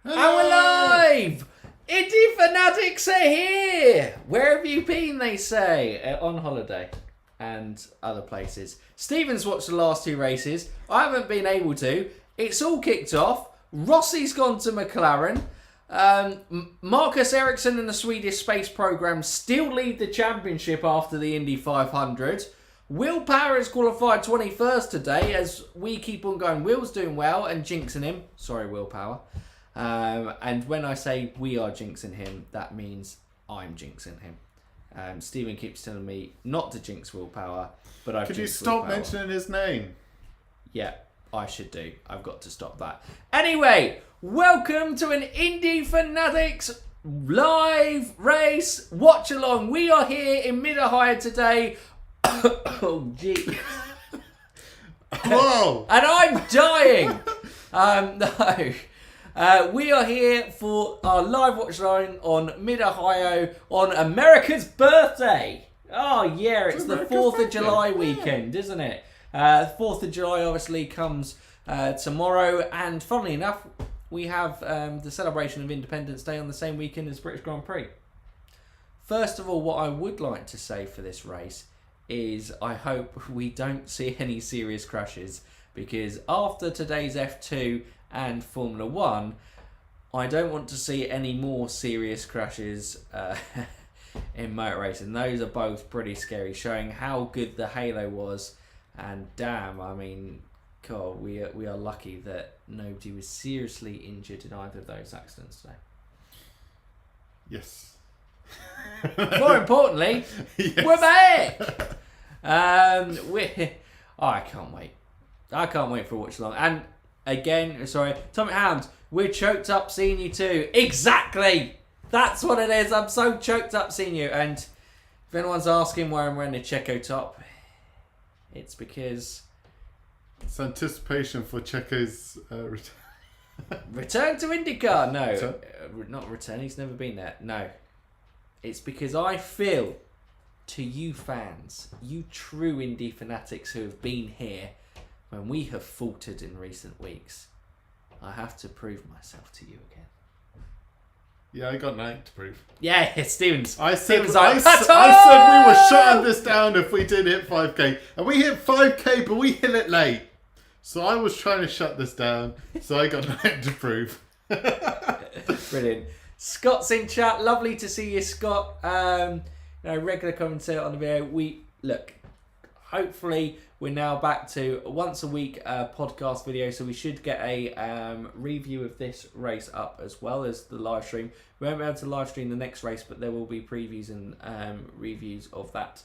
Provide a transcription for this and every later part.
And we're live! Indy fanatics are here! Where have you been, they say? On holiday and other places. Stephen's watched the last two races. I haven't been able to. It's all kicked off. Rossi's gone to McLaren. Marcus Ericsson and the Swedish space program still lead the championship after the Indy 500. Will Power has qualified 21st today as we keep on going. Will's doing well and jinxing him. Sorry, Will Power. And when I say we are jinxing him, that means I'm jinxing him. Stephen keeps telling me not to jinx Will Power, but I've Could you jinxed stop Will Power. mentioning his name? Yeah, I should do. I've got to stop that. Anyway, welcome to an Indy Fanatics live race watch along. We are here in Mid-Ohio today. Oh, gee. Whoa! And I'm dying. No. We are here for our live watch line on Mid-Ohio on America's birthday. Oh, yeah, it's the 4th of July weekend, isn't it? 4th of July obviously comes tomorrow, and funnily enough, we have the celebration of Independence Day on the same weekend as British Grand Prix. First of all, what I would like to say for this race is I hope we don't see any serious crashes, because after today's F2 and Formula 1, I don't want to see any more serious crashes in motor racing. Those are both pretty scary, showing how good the Halo was. And damn, I mean, God, we are lucky that nobody was seriously injured in either of those accidents today. Yes. More importantly, Yes. we're back! I can't wait. I can't wait for a watch along. And again, sorry, Tommy Hounds, we're choked up seeing you too. Exactly! That's what it is. I'm so choked up seeing you. And if anyone's asking why I'm wearing a Checo top, it's because... It's anticipation for Checo's return. Return to IndyCar? No, not return. He's never been there. No. It's because I feel, to you fans, you true Indy fanatics who have been here when we have faltered in recent weeks, I have to prove myself to you again. Yeah, I got nothing to prove. Yeah, Stevens. I said, Stevens I said we were shutting this down if we did hit 5k. And we hit 5k, but we hit it late. So I was trying to shut this down, so I got nothing to prove. Brilliant. Scott's in chat. Lovely to see you, Scott. Regular commentator on the video. Hopefully we're now back to a once a week podcast video, so we should get a review of this race up as well as the live stream. We won't be able to live stream the next race, but there will be previews and reviews of that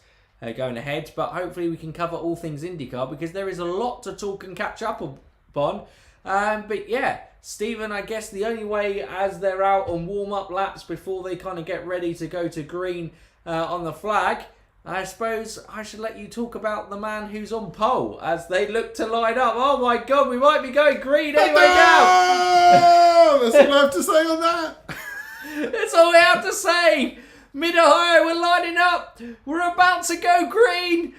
going ahead. But hopefully we can cover all things IndyCar, because there is a lot to talk and catch up upon. But yeah, Stephen, I guess the only way, as they're out on warm-up laps before they kind of get ready to go to green on the flag, I suppose I should let you talk about the man who's on pole as they look to line up. Oh my God, we might be going green anyway now. That's all I have to say on that. That's all we have to say. Mid-Ohio, we're lining up. We're about to go green.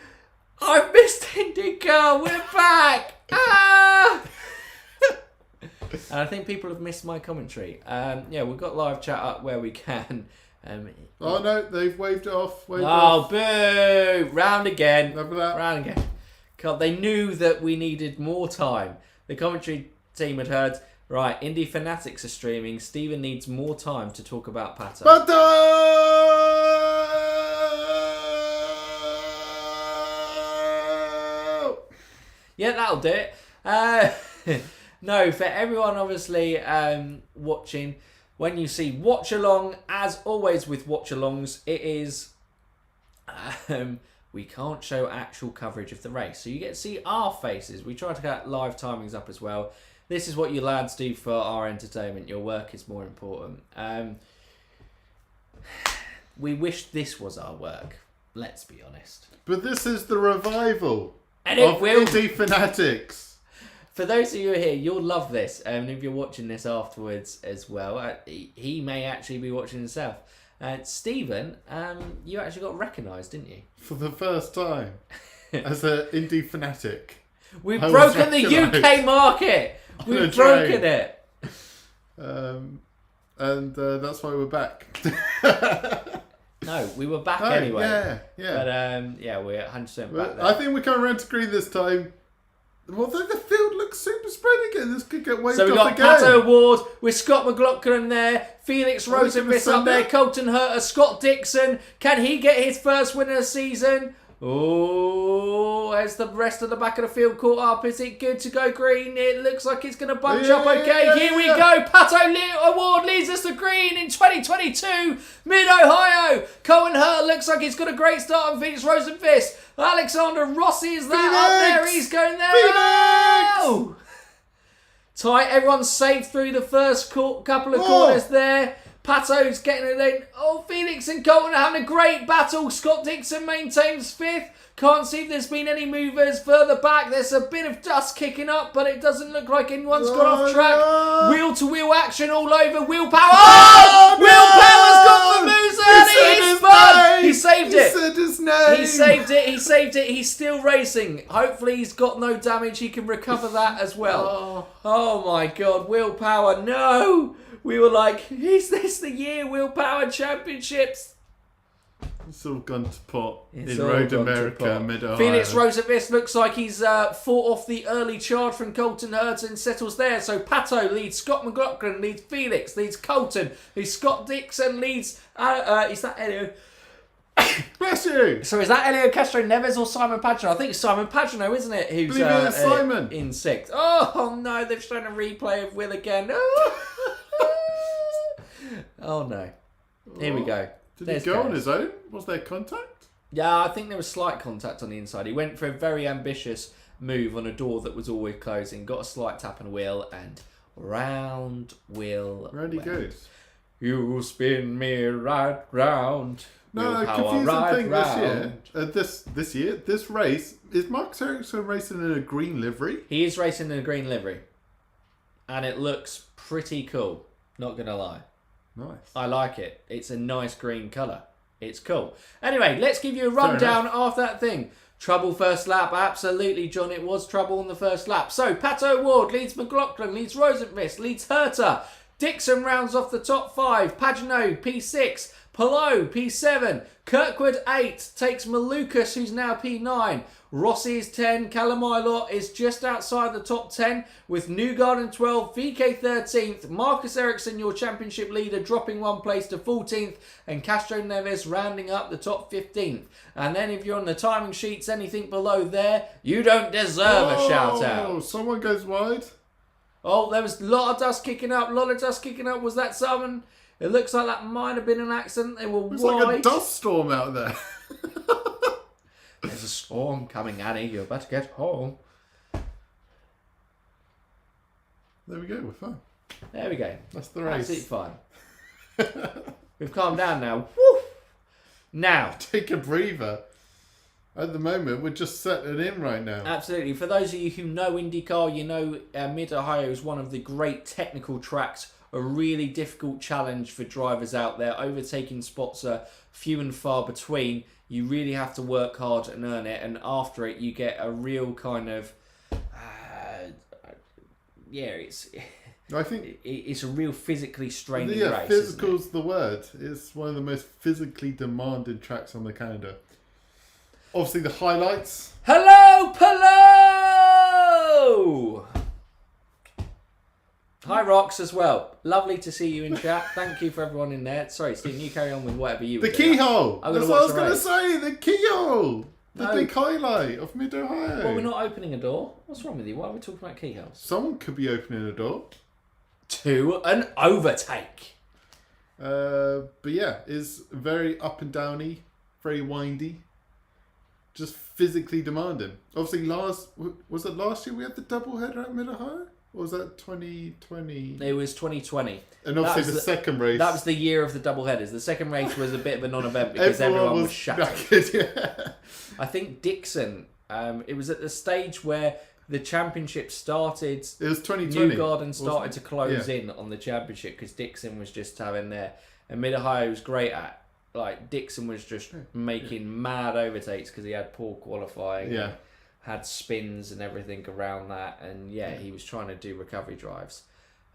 I've missed IndyCar. We're back. And I think people have missed my commentary. We've got live chat up where we can. Oh no, they've waved it off. Boo! Round again. Remember that? Round again. God, they knew that we needed more time. The commentary team had heard, right, Indy Fanatics are streaming. Stephen needs more time to talk about Pato. Yeah, that'll do it. No, for everyone obviously watching, when you see watch along, as always with watch alongs, it is we can't show actual coverage of the race, so you get to see our faces. We try to get live timings up as well. This is what you lads do for our entertainment. Your work is more important. We wish this was our work, let's be honest. But this is the revival and of Indy Fanatics. For those of you who are here, you'll love this. And if you're watching this afterwards as well, he may actually be watching himself. Stephen, you actually got recognised, didn't you? For the first time. As an Indy fanatic. We've broken the UK market. We've broken it. And that's why we're back. No, we were back anyway. Yeah. But we're 100% back there. I think we're coming around to green this time. Although the field looks super spread again, this could get waved off again. So we got Pato Ward with Scott McLaughlin there, Felix Rosenqvist up there, Colton Herter, Scott Dixon. Can he get his first win of the season? Oh, as the rest of the back of the field caught up, is it good to go green? It looks like it's going to bunch up okay. Here we go. Pato Award leads us to green in 2022. Mid-Ohio. Cohen Hurt looks like he's got a great start on Felix Rosenqvist. Alexander Rossi is there up there. He's going there. Oh! Tight. Everyone's safe through the first couple of corners there. Pato's getting it in. Oh, Felix and Colton are having a great battle. Scott Dixon maintains fifth. Can't see if there's been any movers further back. There's a bit of dust kicking up, but it doesn't look like anyone's got off track. Wheel-to-wheel action all over. Wheel Power. Oh! Wheel Power's got the moves early. It's fun. He saved it. He said his name. He saved it. He saved it. He's still racing. Hopefully he's got no damage. He can recover that as well. Oh my God. Wheel Power. No. We were like, is this the year Wheel Power Championships? It's all gone to pot in Road America, Mid-Ohio. Felix Rosenqvist looks like he's fought off the early charge from Colton Hurt and settles there. So Pato leads, Scott McLaughlin leads, Felix leads Colton, leads Scott Dixon leads, is that Elio? Bless you! So is that Elio Castro Neves or Simon Pagino? I think it's Simon Pagino, isn't it? Who's Simon in sixth. Oh no, they've shown a replay of Will again. Oh no. Here we go. Did he go on his own? Was there contact? Yeah, I think there was slight contact on the inside. He went for a very ambitious move on a door that was always closing, got a slight tap on the wheel, and round Will. Round he goes. You spin me right round. No, confusing thing this race, is Marcus Ericsson racing in a green livery? He is racing in a green livery. And it looks pretty cool, not going to lie. Nice. I like it. It's a nice green colour. It's cool. Anyway, let's give you a rundown of that thing. Trouble first lap. Absolutely, John. It was trouble on the first lap. So, Pato Ward leads McLaughlin, leads Rosenqvist, leads Herter. Dixon rounds off the top 5. Pagino, P6. Palou, P7. Kirkwood, 8. Takes Malukas, who's now P9. Rossi is 10. Callum is just outside the top 10 with Newgarden 12, VK 13th. Marcus Ericsson, your championship leader, dropping one place to 14th. And Castro Neves rounding up the top 15th. And then if you're on the timing sheets, anything below there, you don't deserve a shout out. Someone goes wide. Oh, there was a lot of dust kicking up. Was that someone? It looks like that might have been an accident. They were wide. It's like a dust storm out there. There's a storm coming, Annie. You're about to get home. There we go. We're fine. There we go. That's the race. Absolutely fine. We've calmed down now. Woo! Now. Take a breather. At the moment, we're just settling in right now. Absolutely. For those of you who know IndyCar, you know Mid-Ohio is one of the great technical tracks. A really difficult challenge for drivers out there. Overtaking spots are few and far between. You really have to work hard and earn it. And after it, you get a real kind of... I think it's a real physically straining race. Yeah, physical's the word. It's one of the most physically demanding tracks on the calendar. Obviously, the highlights. Hello, Palo! Hi, Rox, as well. Lovely to see you in chat. Thank you for everyone in there. Sorry, Stephen, you carry on with whatever you were doing. The keyhole! That's what I was going to say. The keyhole! The No. big highlight of Mid-Ohio. Well, we're not opening a door. What's wrong with you? Why are we talking about keyholes? Someone could be opening a door. To an overtake. But yeah, it's very up and downy, very windy. Just physically demanding. Obviously, was it last year we had the double header at Mid-Ohio? Or was that 2020? It was 2020. And obviously the second race. That was the year of the double headers. The second race was a bit of a non-event because everyone was shattered. Yeah. I think Dixon, it was at the stage where the championship started. It was 2020. Newgarden started to close in on the championship because Dixon was just having there. And Mid-Ohio was great at. Like, Dixon was just making mad overtakes because he had poor qualifying. Yeah. Had spins and everything around that. And, he was trying to do recovery drives.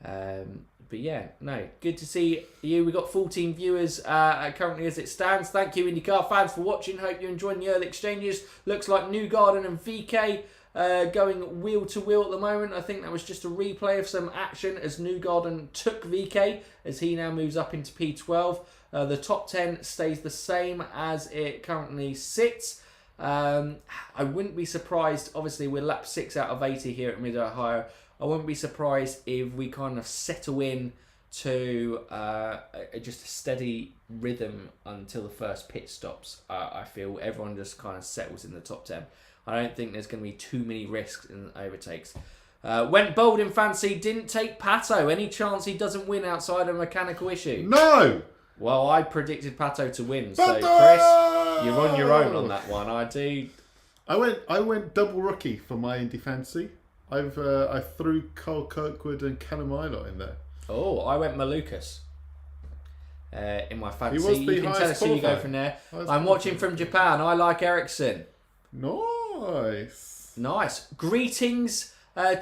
But yeah, no, good to see you. We've got 14 viewers currently as it stands. Thank you, IndyCar fans, for watching. Hope you're enjoying the early exchanges. Looks like Newgarden and VK going wheel to wheel at the moment. I think that was just a replay of some action as Newgarden took VK as he now moves up into P12. The top 10 stays the same as it currently sits. I wouldn't be surprised, obviously we're lap 6 out of 80 here at Mid-Ohio. I wouldn't be surprised if we kind of settle in to just a steady rhythm until the first pit stops. I feel everyone just kind of settles in the top 10. I don't think there's going to be too many risks in overtakes. Went bold in fancy, didn't take Pato. Any chance he doesn't win outside of a mechanical issue? No! Well, I predicted Pato to win, so Pato! Chris, you're on your own on that one. I went double rookie for my Indy fancy. I threw Carl Kirkwood and Callum Ilott in there. Oh, I went Malukas in my fancy. He was the You can tell us who you go from there. I'm watching from Japan. I like Ericsson. Nice. Nice. Greetings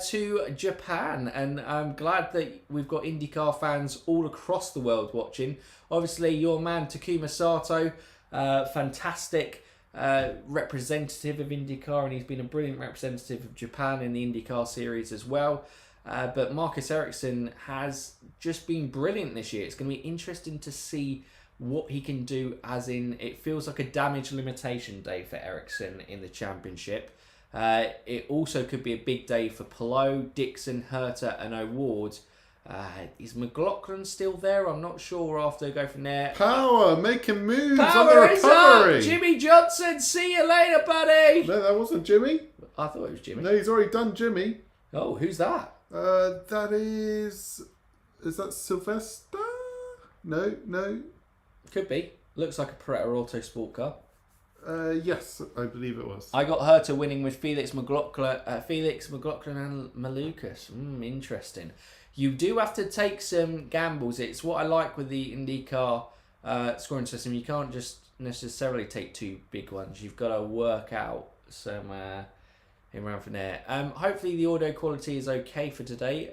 to Japan, and I'm glad that we've got IndyCar fans all across the world watching. Obviously, your man Takuma Sato, fantastic representative of IndyCar, and he's been a brilliant representative of Japan in the IndyCar series as well. But Marcus Ericsson has just been brilliant this year. It's going to be interesting to see what he can do, as in it feels like a damage limitation day for Ericsson in the championship. It also could be a big day for Palou, Dixon, Herter and O'Ward. Is McLaughlin still there? I'm not sure. After I go from there. Power making moves Power on the recovery. Up! Jimmy Johnson, see you later, buddy. No, that wasn't Jimmy. I thought it was Jimmy. No, he's already done Jimmy. Oh, who's that? That is that Sylvester? No. Could be. Looks like a Pareto Auto Sport car. Yes, I believe it was. I got Herter winning with Felix McLaughlin and Malukas. Interesting. You do have to take some gambles. It's what I like with the IndyCar scoring system. You can't just necessarily take two big ones. You've got to work out some around from there. Hopefully the audio quality is okay for today,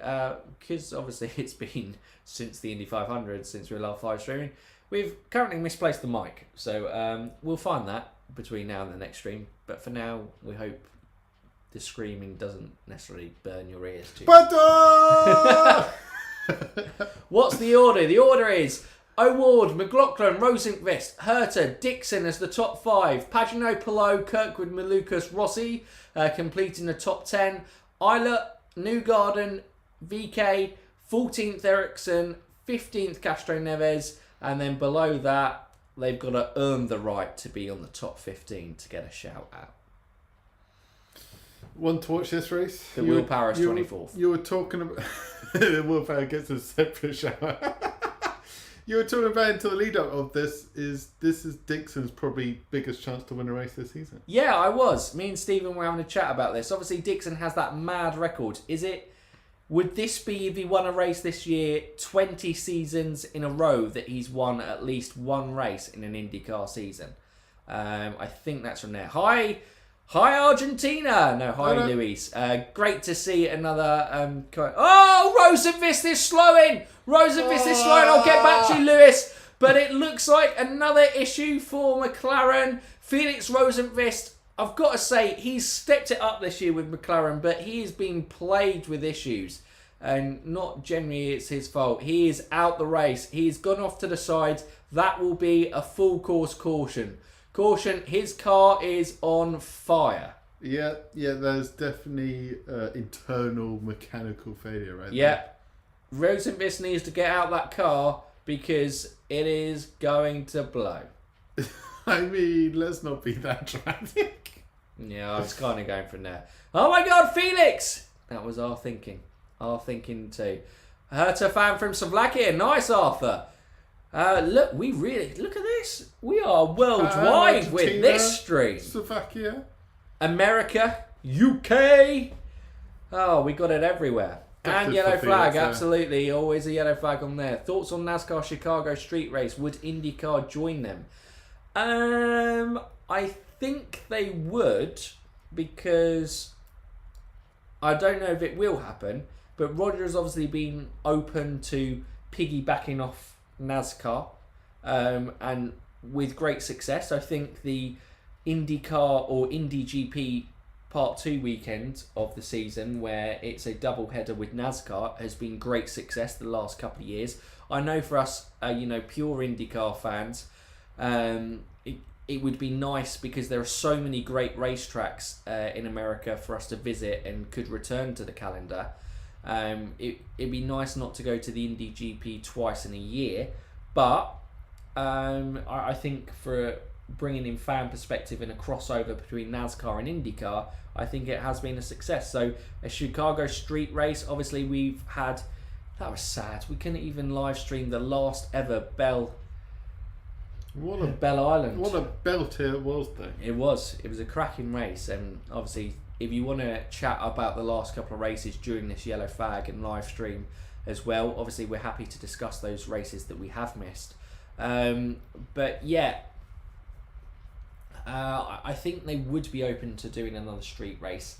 because obviously it's been since the Indy 500 since we were last live streaming. We've currently misplaced the mic, so we'll find that between now and the next stream. But for now, we hope the screaming doesn't necessarily burn your ears too much. What's the order? The order is O'Ward, McLaughlin, Rosenqvist, Herter, Dixon as the top 5. Pagenaud, Palou, Kirkwood, Malukas, Rossi completing the top 10. Ilott, Newgarden, VK, 14th Ericsson, 15th Castro Neves, and then below that, they've got to earn the right to be on the top 15 to get a shout out. Want to watch this race? The Willpower is 24th. You were talking about... the Willpower gets a separate shout out. You were talking about until the lead up of this is Dixon's probably biggest chance to win a race this season. Yeah, I was. Me and Stephen were having a chat about this. Obviously, Dixon has that mad record. Would this be, if he won a race this year, 20 seasons in a row that he's won at least one race in an IndyCar season? I think that's from there. Hi Argentina! No, hi Luis. Great to see another... Rosenqvist is slowing! I'll get back to you, Lewis. But it looks like another issue for McLaren. Felix Rosenqvist, I've got to say, he's stepped it up this year with McLaren, but he has been plagued with issues. And not generally it's his fault. He is out the race. He's gone off to the side. That will be a full course caution. His car is on fire. Yeah, there's definitely internal mechanical failure right there. Yeah. Rosenqvist needs to get out that car because it is going to blow. I mean, let's not be that dramatic. Yeah, I was kind of going from there. Oh my God, Felix! That was our thinking. Our thinking too. Herter fan from Slovakia. Nice, Arthur. Look at this. We are worldwide with this stream. Slovakia. America. UK. Oh, we got it everywhere. And yellow flag, Felix, absolutely. Always a yellow flag on there. Thoughts on NASCAR Chicago street race? Would IndyCar join them? I think they would, because I don't know if it will happen, But Roger has obviously been open to piggybacking off NASCAR, and with great success. I think the IndyCar or Indy GP Part 2 weekend of the season, where it's a double header with NASCAR, has been great success the last couple of years. I know for us, pure IndyCar fans, it would be nice because there are so many great racetracks in America for us to visit and could return to the calendar. It'd be nice not to go to the Indy GP twice in a year, but I think for bringing in fan perspective and a crossover between NASCAR and IndyCar, I think it has been a success. So a Chicago street race, obviously we've had, that was sad, we couldn't even live stream the last ever Bell Island. What a belter it was though. It was a cracking race, and obviously if you want to chat about the last couple of races during this yellow flag and live stream as well, obviously we're happy to discuss those races that we have missed. But yeah, I think they would be open to doing another street race.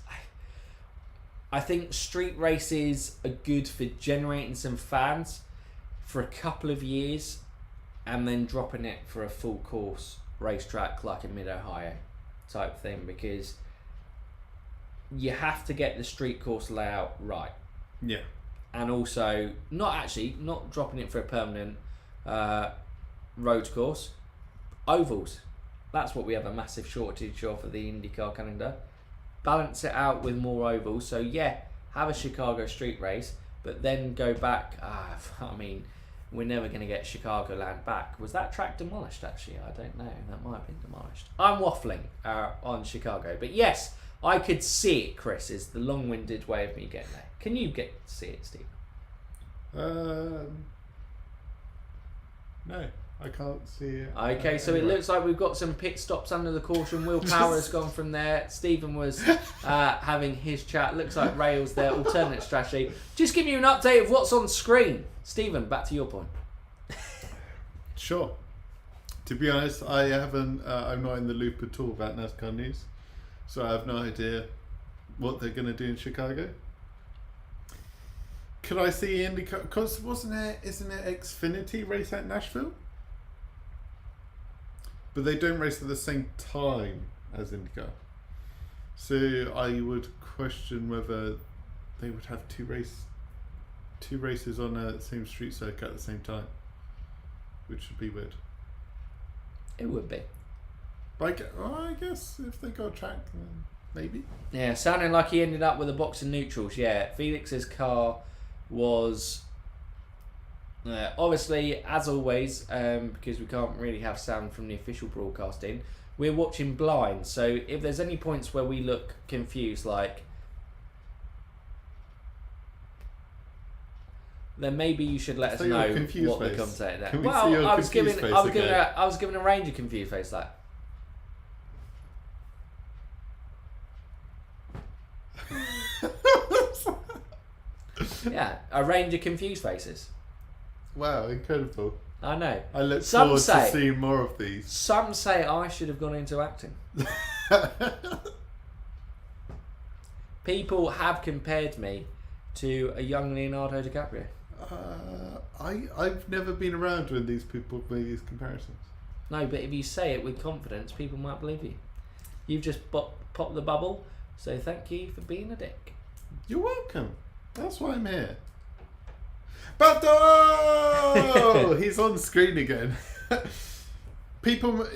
I think street races are good for generating some fans for a couple of years and then dropping it for a full course racetrack like in Mid-Ohio type thing, because you have to get the street course layout right. Yeah. And also, not dropping it for a permanent road course. Ovals. That's what we have a massive shortage of for the IndyCar calendar. Balance it out with more ovals. So yeah, have a Chicago street race, but then go back. We're never going to get Chicagoland back. Was that track demolished actually? I don't know. That might have been demolished. I'm waffling on Chicago. But yes, I could see it, Chris, is the long-winded way of me getting there. Can you get to see it, Steve? No. I can't see it. Okay, so anyway. It looks like we've got some pit stops under the caution. Will Power has gone from there. Stephen was having his chat. Looks like Rails there. Alternate strategy. Just give you an update of what's on screen. Stephen, back to your point. Sure. To be honest, I haven't. I'm not in the loop at all about NASCAR news, so I have no idea what they're going to do in Chicago. Could I see IndyCar? Because isn't it Xfinity race at Nashville? But they don't race at the same time as IndyCar. So I would question whether they would have two races on the same street circuit at the same time, which would be weird. It would be. But I guess if they got a track, then maybe. Yeah, sounding like he ended up with a box of neutrals. Yeah, Felix's car was... obviously, as always, because we can't really have sound from the official broadcasting, we're watching blind. So if there's any points where we look confused, then maybe you should let us know what the commentator there. Well, I was given a range of confused face like. Yeah, a range of confused faces. Wow, incredible. I know. I look forward to seeing more of these. Some say I should have gone into acting. People have compared me to a young Leonardo DiCaprio. I've never been around when these people make these comparisons. No, but if you say it with confidence, people might believe you. You've just popped the bubble, so thank you for being a dick. You're welcome. That's why I'm here. Pato! He's on screen again. People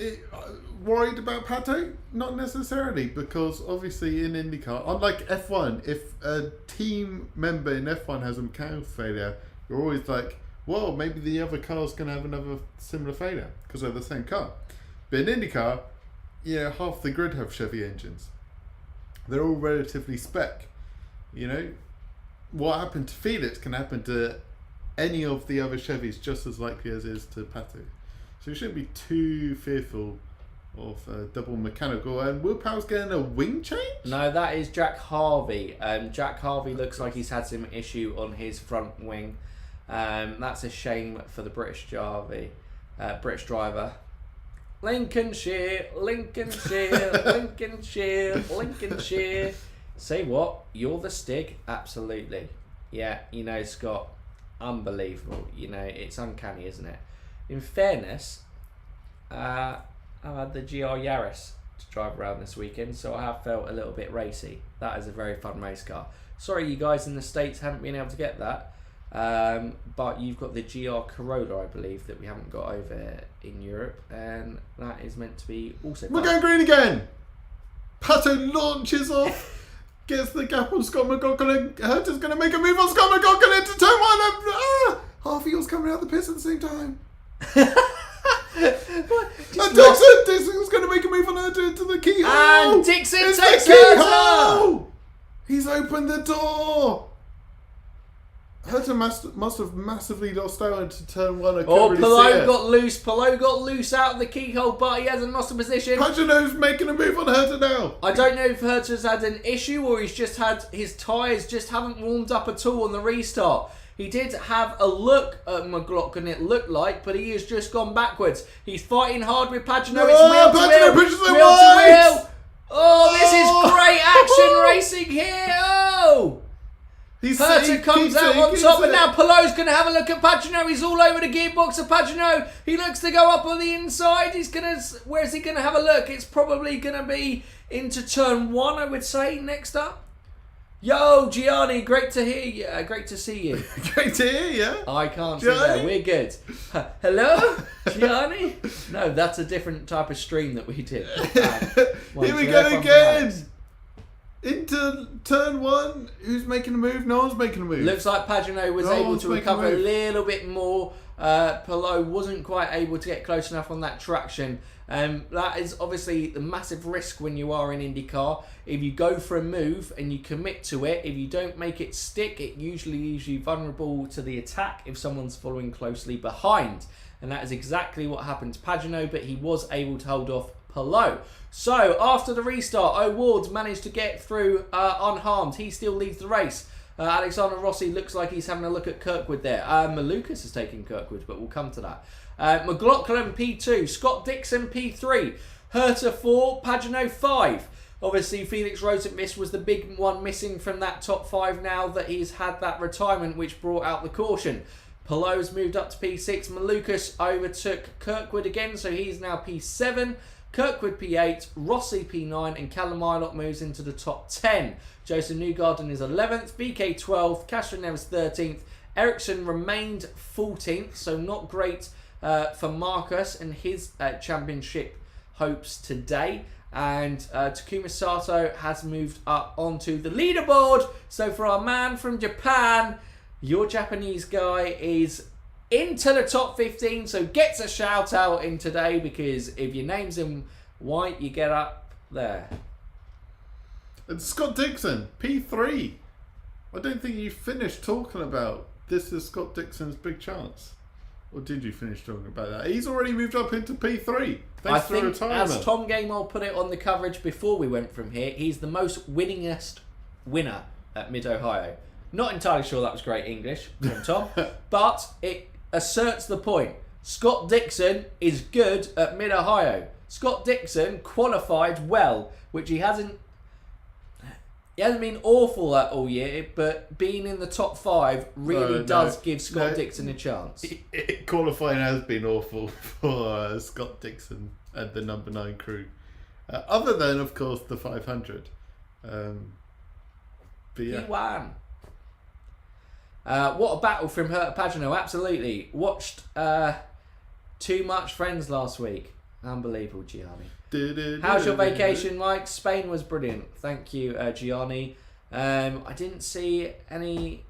worried about Pato? Not necessarily, because obviously in IndyCar, unlike F1, if a team member in F1 has a mechanical failure, you're always like, whoa, maybe the other car's going to have another similar failure because they're the same car. But in IndyCar, half the grid have Chevy engines. They're all relatively spec. What happened to Felix can happen to any of the other Chevys just as likely as it is to Pato. So you shouldn't be too fearful of double mechanical. And Will Power's getting a wing change? No, that is Jack Harvey. Jack Harvey looks like he's had some issue on his front wing. That's a shame for the British driver. Lincolnshire, Lincolnshire, Lincolnshire, Lincolnshire. Say what? You're the Stig? Absolutely. Yeah, you know, Scott, unbelievable. You know, it's uncanny, isn't it? In fairness, I've had the GR Yaris to drive around this weekend, so I have felt a little bit racy. That is a very fun race car. Sorry you guys in the States haven't been able to get that, but you've got the GR Corolla, I believe, that we haven't got over in Europe, and that is meant to be also fun. We're going green again! Pato launches off, gets the gap on Scott McLaughlin. Herta's going to make a move on Scott McLaughlin into turn one. Half wheels coming out the pits at the same time. Dixon's going to make a move on Herta into the keyhole. And Dixon takes the keyhole. He's opened the door. Herta must have massively lost out into turn one. Palou got loose. Palou got loose out of the keyhole, but he hasn't lost a position. Pagenaud's making a move on Herta now. I don't know if Herta's had an issue or he's just had his tyres just haven't warmed up at all on the restart. He did have a look at McLaughlin, it looked like, but he has just gone backwards. He's fighting hard with Pagenaud. It's wheel to wheel. Pushes him Wheel to wide. wheel. Oh, this is great action racing here. Oh! Herta comes out on top, and now Palou's going to have a look at Pagenaud. He's all over the gearbox of Pagenaud. He looks to go up on the inside. Where's he going to have a look? It's probably going to be into turn one, I would say, next up. Yo, Gianni, great to hear you. Great to see you. Great to hear you. I can't see that. We're good. Hello, Gianni? No, that's a different type of stream that we did. Here we go again. Into turn one. Who's making a move? No one's making a move. Looks like Pagenaud was able to recover a little bit more. Palou wasn't quite able to get close enough on that traction. That is obviously the massive risk when you are in IndyCar. If you go for a move and you commit to it, if you don't make it stick, it usually leaves you vulnerable to the attack if someone's following closely behind. And that is exactly what happened to Pagenaud, but he was able to hold off Palou. So after the restart, O'Ward's managed to get through unharmed. He still leads the race. Alexander Rossi looks like he's having a look at Kirkwood there. Malukas has taken Kirkwood, but we'll come to that. McLaughlin P2, Scott Dixon P3, Herta 4, Pagenaud 5. Obviously, Felix Rosenqvist was the big one missing from that top 5 now that he's had that retirement, which brought out the caution. Palou's moved up to P6. Malukas overtook Kirkwood again, so he's now P7. Kirkwood P8, Rossi P9, and Callum Ilott moves into the top 10. Joseph Newgarden is 11th, BK 12th, Castro Neves 13th. Ericsson remained 14th, so not great for Marcus and his championship hopes today. And Takuma Sato has moved up onto the leaderboard. So for our man from Japan, your Japanese guy is into the top 15, so gets a shout out in today, because if your name's in white, you get up there. And Scott Dixon, P3. I don't think you finished talking about this is Scott Dixon's big chance. Or did you finish talking about that? He's already moved up into P3. Thanks for retirement. As Tom Gamewell put it on the coverage before we went from here, he's the most winningest winner at Mid-Ohio. Not entirely sure that was great English from Tom, but it asserts the point. Scott Dixon is good at Mid-Ohio. Scott Dixon qualified well, which he hasn't been awful at all year, but being in the top 5 really does give Scott Dixon a chance. Qualifying has been awful for Scott Dixon and the number 9 crew. Other than, of course, the 500. But yeah. He won. What a battle from Herta Pagenaud. Absolutely. Watched Too Much Friends last week. Unbelievable, Gianni. How's your vacation, Mike? Spain was brilliant. Thank you, Gianni. I didn't see any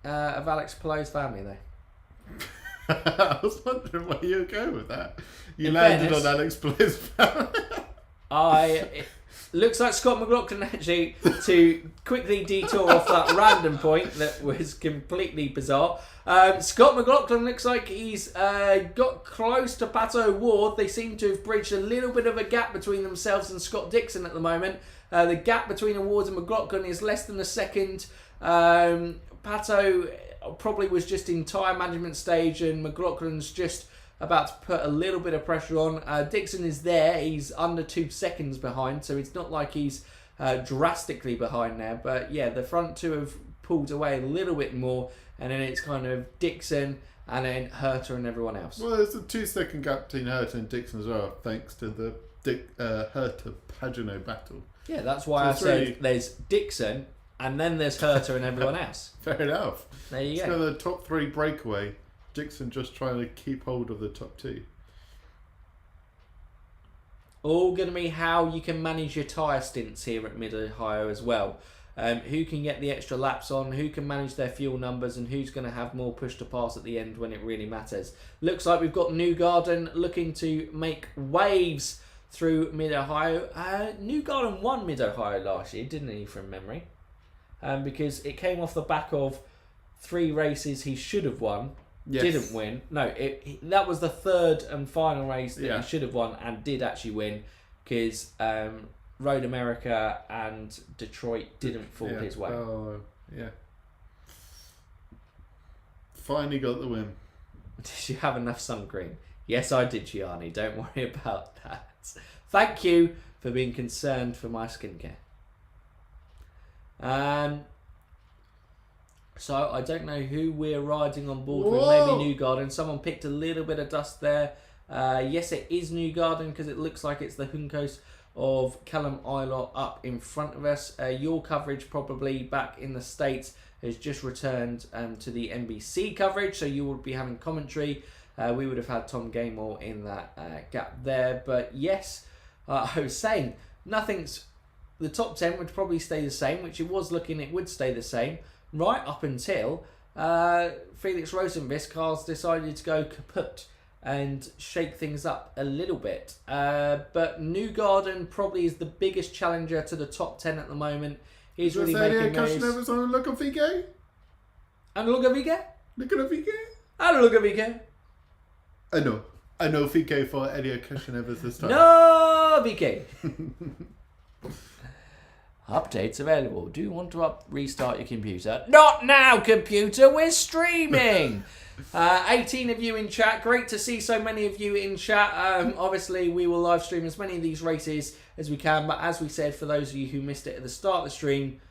of Alex Palou's family, though. I was wondering where you were going with that. You landed on Alex Palou's family. It looks like Scott McLaughlin, actually, to quickly detour off that random point that was completely bizarre. Scott McLaughlin looks like he's got close to Pato O'Ward. They seem to have bridged a little bit of a gap between themselves and Scott Dixon at the moment. The gap between O'Ward and McLaughlin is less than a second. Pato probably was just in tyre management stage, and McLaughlin's just about to put a little bit of pressure on. Dixon is there. He's under 2 seconds behind, so it's not like he's drastically behind now. But yeah, the front two have pulled away a little bit more, and then it's kind of Dixon and then Herter and everyone else. Well, there's a 2-second gap between Herter and Dixon as well, thanks to the Herter-Pagano battle. Yeah, that's why I said there's Dixon and then there's Herter and everyone else. Fair enough. There you go. So the top 3 breakaway, Dixon just trying to keep hold of the top 2. All going to be how you can manage your tyre stints here at Mid-Ohio as well. Who can get the extra laps on, who can manage their fuel numbers, and who's going to have more push to pass at the end when it really matters. Looks like we've got Newgarden looking to make waves through Mid-Ohio. Newgarden won Mid-Ohio last year, didn't he, from memory? Because it came off the back of 3 races he should have won, didn't win. No, that was the 3rd and final race that he should have won and did actually win, because Road America and Detroit didn't fall his way. Oh, yeah. Finally got the win. Did you have enough sun cream? Yes, I did, Gianni. Don't worry about that. Thank you for being concerned for my skincare. So I don't know who we're riding on board with. Maybe Newgarden. Someone picked a little bit of dust there. Yes, it is Newgarden because it looks like it's the Juncos of Callum Eilert up in front of us. Your coverage probably back in the States has just returned to the NBC coverage, so you will be having commentary. We would have had Tom Gaymore in that gap there. But yes, I was saying, the top 10 would probably stay the same, which it was looking it would stay the same, right up until Felix Rosenqvist cars decided to go kaput and shake things up a little bit. But Newgarden probably is the biggest challenger to the top 10 at the moment. He's really making waves. And Lugavige? And Lugavige? Lugavige? And Lugavige? I know Fike for Elio Cashinevas this time. No, VK. Updates available. Do you want to restart your computer? Not now, computer. We're streaming. 18 of you in chat. Great to see so many of you in chat. Obviously, we will live stream as many of these races as we can. But as we said, for those of you who missed it at the start of the stream,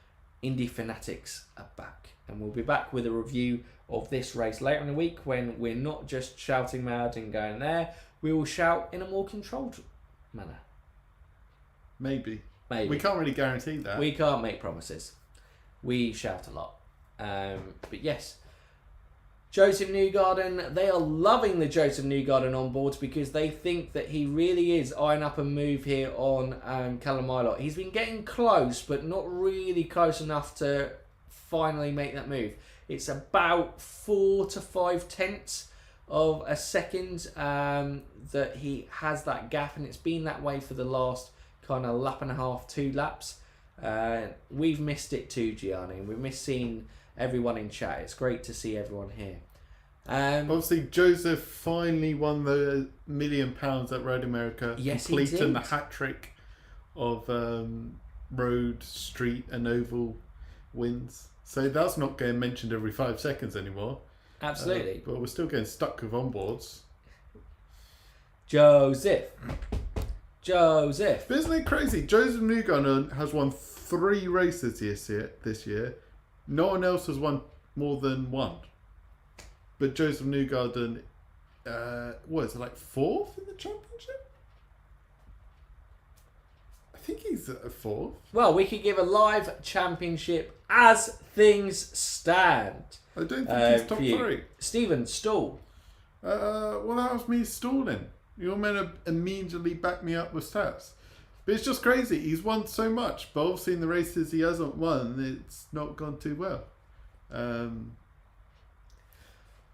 Indy Fanatics are back. And we'll be back with a review of this race later in the week when we're not just shouting mad and going there. We will shout in a more controlled manner. Maybe. Maybe. We can't really guarantee that. We can't make promises. We shout a lot. But yes, Joseph Newgarden, they are loving the Joseph Newgarden on board because they think that he really is eyeing up a move here on Callum Eilert. He's been getting close, but not really close enough to finally make that move. It's about 4 to 5 tenths of a second that he has that gap, and it's been that way for the last kind of lap and a half, 2 laps. We've missed it too, Gianni. We've missed seeing everyone in chat. It's great to see everyone here. Obviously, Joseph finally won the £1 million at Road America. Yes, completing the hat trick of road, street, and oval wins. So that's not getting mentioned every 5 seconds anymore. Absolutely. But we're still getting stuck with onboards. Joseph. But isn't it crazy? Joseph Newgarden has won 3 races this year. No one else has won more than 1. But Joseph Newgarden, what is it, like 4th in the championship? I think he's at 4th. Well, we could give a live championship as things stand. I don't think he's top 3. Stephen, stall. Well, that was me stalling. You're meant to immediately back me up with stats. But it's just crazy. He's won so much, but obviously in the races he hasn't won, it's not gone too well.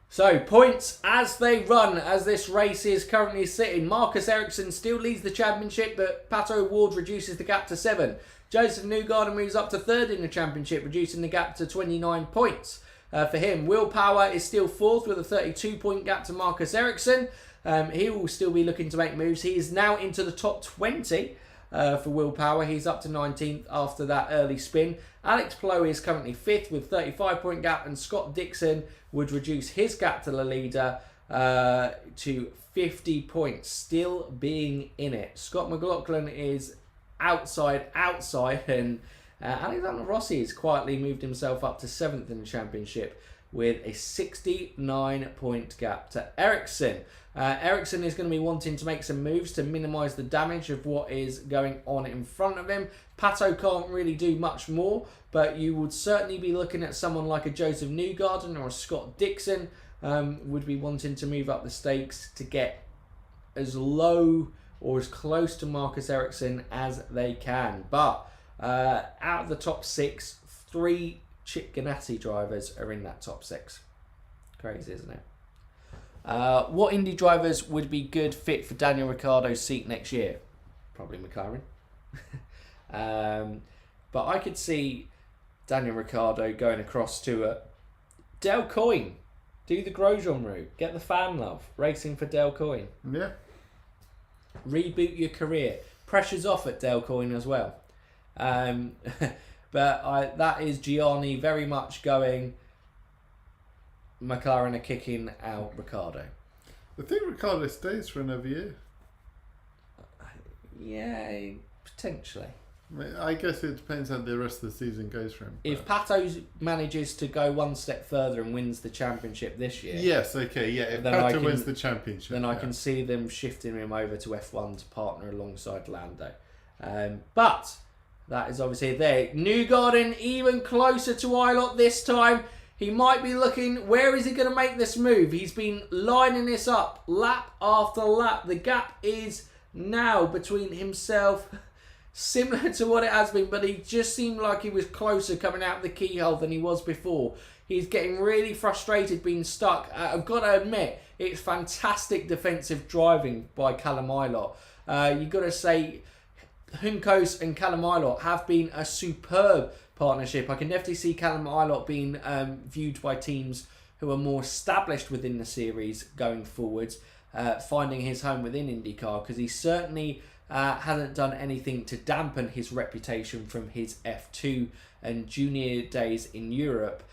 So, points as they run, as this race is currently sitting. Marcus Ericsson still leads the championship, but Pato Ward reduces the gap to 7. Joseph Newgarden moves up to 3rd in the championship, reducing the gap to 29 points. For him, Will Power is still 4th with a 32-point gap to Marcus Ericsson. He will still be looking to make moves. He is now into the top 20 for Will Power. He's up to 19th after that early spin. Alex Palou is currently 5th with 35-point gap, and Scott Dixon would reduce his gap to the leader to 50 points, still being in it. Scott McLaughlin is outside, and Alexander Rossi has quietly moved himself up to 7th in the championship with a 69-point gap to Ericsson. Ericsson is going to be wanting to make some moves to minimise the damage of what is going on in front of him. Pato can't really do much more, but you would certainly be looking at someone like a Joseph Newgarden or a Scott Dixon would be wanting to move up the stakes to get as low or as close to Marcus Ericsson as they can. But out of the top 6, 3 Chip Ganassi drivers are in that top 6. Crazy, isn't it? What Indy drivers would be good fit for Daniel Ricciardo's seat next year? Probably McLaren. But I could see Daniel Ricciardo going across to Dale Coyne. Do the Grosjean route. Get the fan love. Racing for Dale Coyne. Yeah. Reboot your career. Pressure's off at Dale Coyne as well. But that is Gianni very much going, McLaren are kicking out Ricciardo. I think Ricciardo stays for another year. Yeah, potentially. I guess it depends how the rest of the season goes for him. If Pato manages to go one step further and wins the championship this year... Yes, okay, yeah. If then Pato wins the championship... Then I can see them shifting him over to F1 to partner alongside Lando. But that is obviously there. Newgarden even closer to Ilott this time. He might be looking, where is he going to make this move? He's been lining this up lap after lap. The gap is now between himself... Similar to what it has been, but he just seemed like he was closer coming out of the keyhole than he was before. He's getting really frustrated being stuck. I've got to admit, it's fantastic defensive driving by Callum Ilott. You've got to say, Juncos and Callum Ilott have been a superb partnership. I can definitely see Callum Ilott being viewed by teams who are more established within the series going forwards, finding his home within IndyCar, because he certainly... hasn't done anything to dampen his reputation from his F2 and junior days in Europe.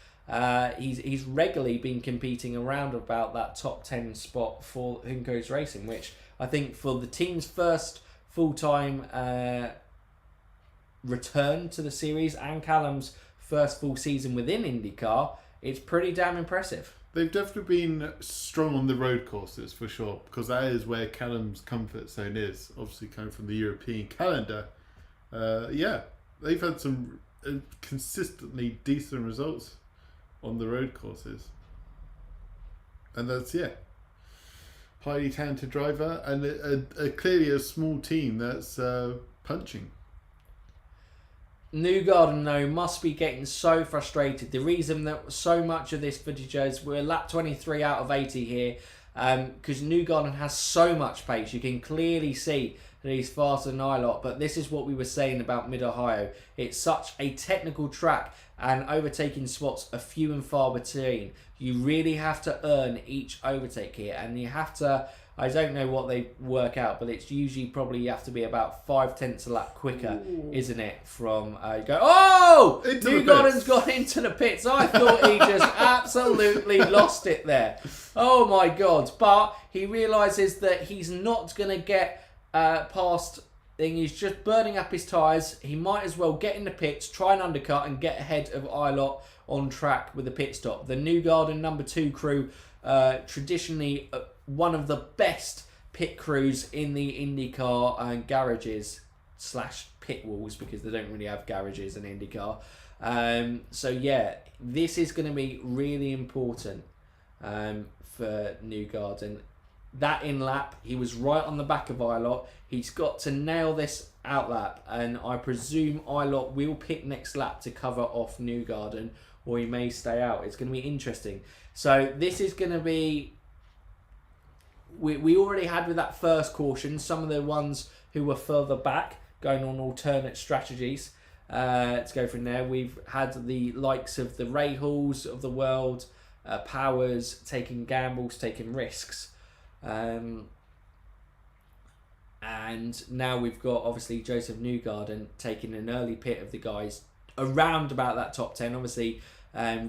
He's regularly been competing around about that top 10 spot for Juncos Racing, which I think for the team's first full-time return to the series and Callum's first full season within IndyCar, it's pretty damn impressive. They've definitely been strong on the road courses for sure, because that is where Callum's comfort zone is. Obviously, coming from the European calendar, they've had some consistently decent results on the road courses, and that's highly talented driver and clearly a small team that's punching. Newgarden, though, must be getting so frustrated. The reason that so much of this footage is we're lap 23 out of 80 here, because Newgarden has so much pace. You can clearly see that he's faster than Ilott, but this is what we were saying about Mid-Ohio. It's such a technical track, and overtaking spots are few and far between. You really have to earn each overtake here, and you have to... I don't know what they work out, but it's usually probably you have to be about 5/10 a lap quicker, isn't it? From Newgarden's got into the pits. I thought he just absolutely lost it there. Oh my God! But he realises that he's not going to get past. He's just burning up his tyres. He might as well get in the pits, try and undercut, and get ahead of Ilott on track with the pit stop. The Newgarden number 2 crew, traditionally. One of the best pit crews in the IndyCar garages / pit walls, because they don't really have garages in IndyCar. This is going to be really important for Newgarden. That in lap, he was right on the back of Ilott. He's got to nail this out lap, and I presume Ilott will pick next lap to cover off Newgarden, or he may stay out. It's going to be interesting. So this is going to be... We already had with that first caution some of the ones who were further back going on alternate strategies to go from there. We've had the likes of the Rahals of the world, Powers taking gambles, taking risks, and now we've got obviously Joseph Newgarden taking an early pit of the guys around about that top 10. Obviously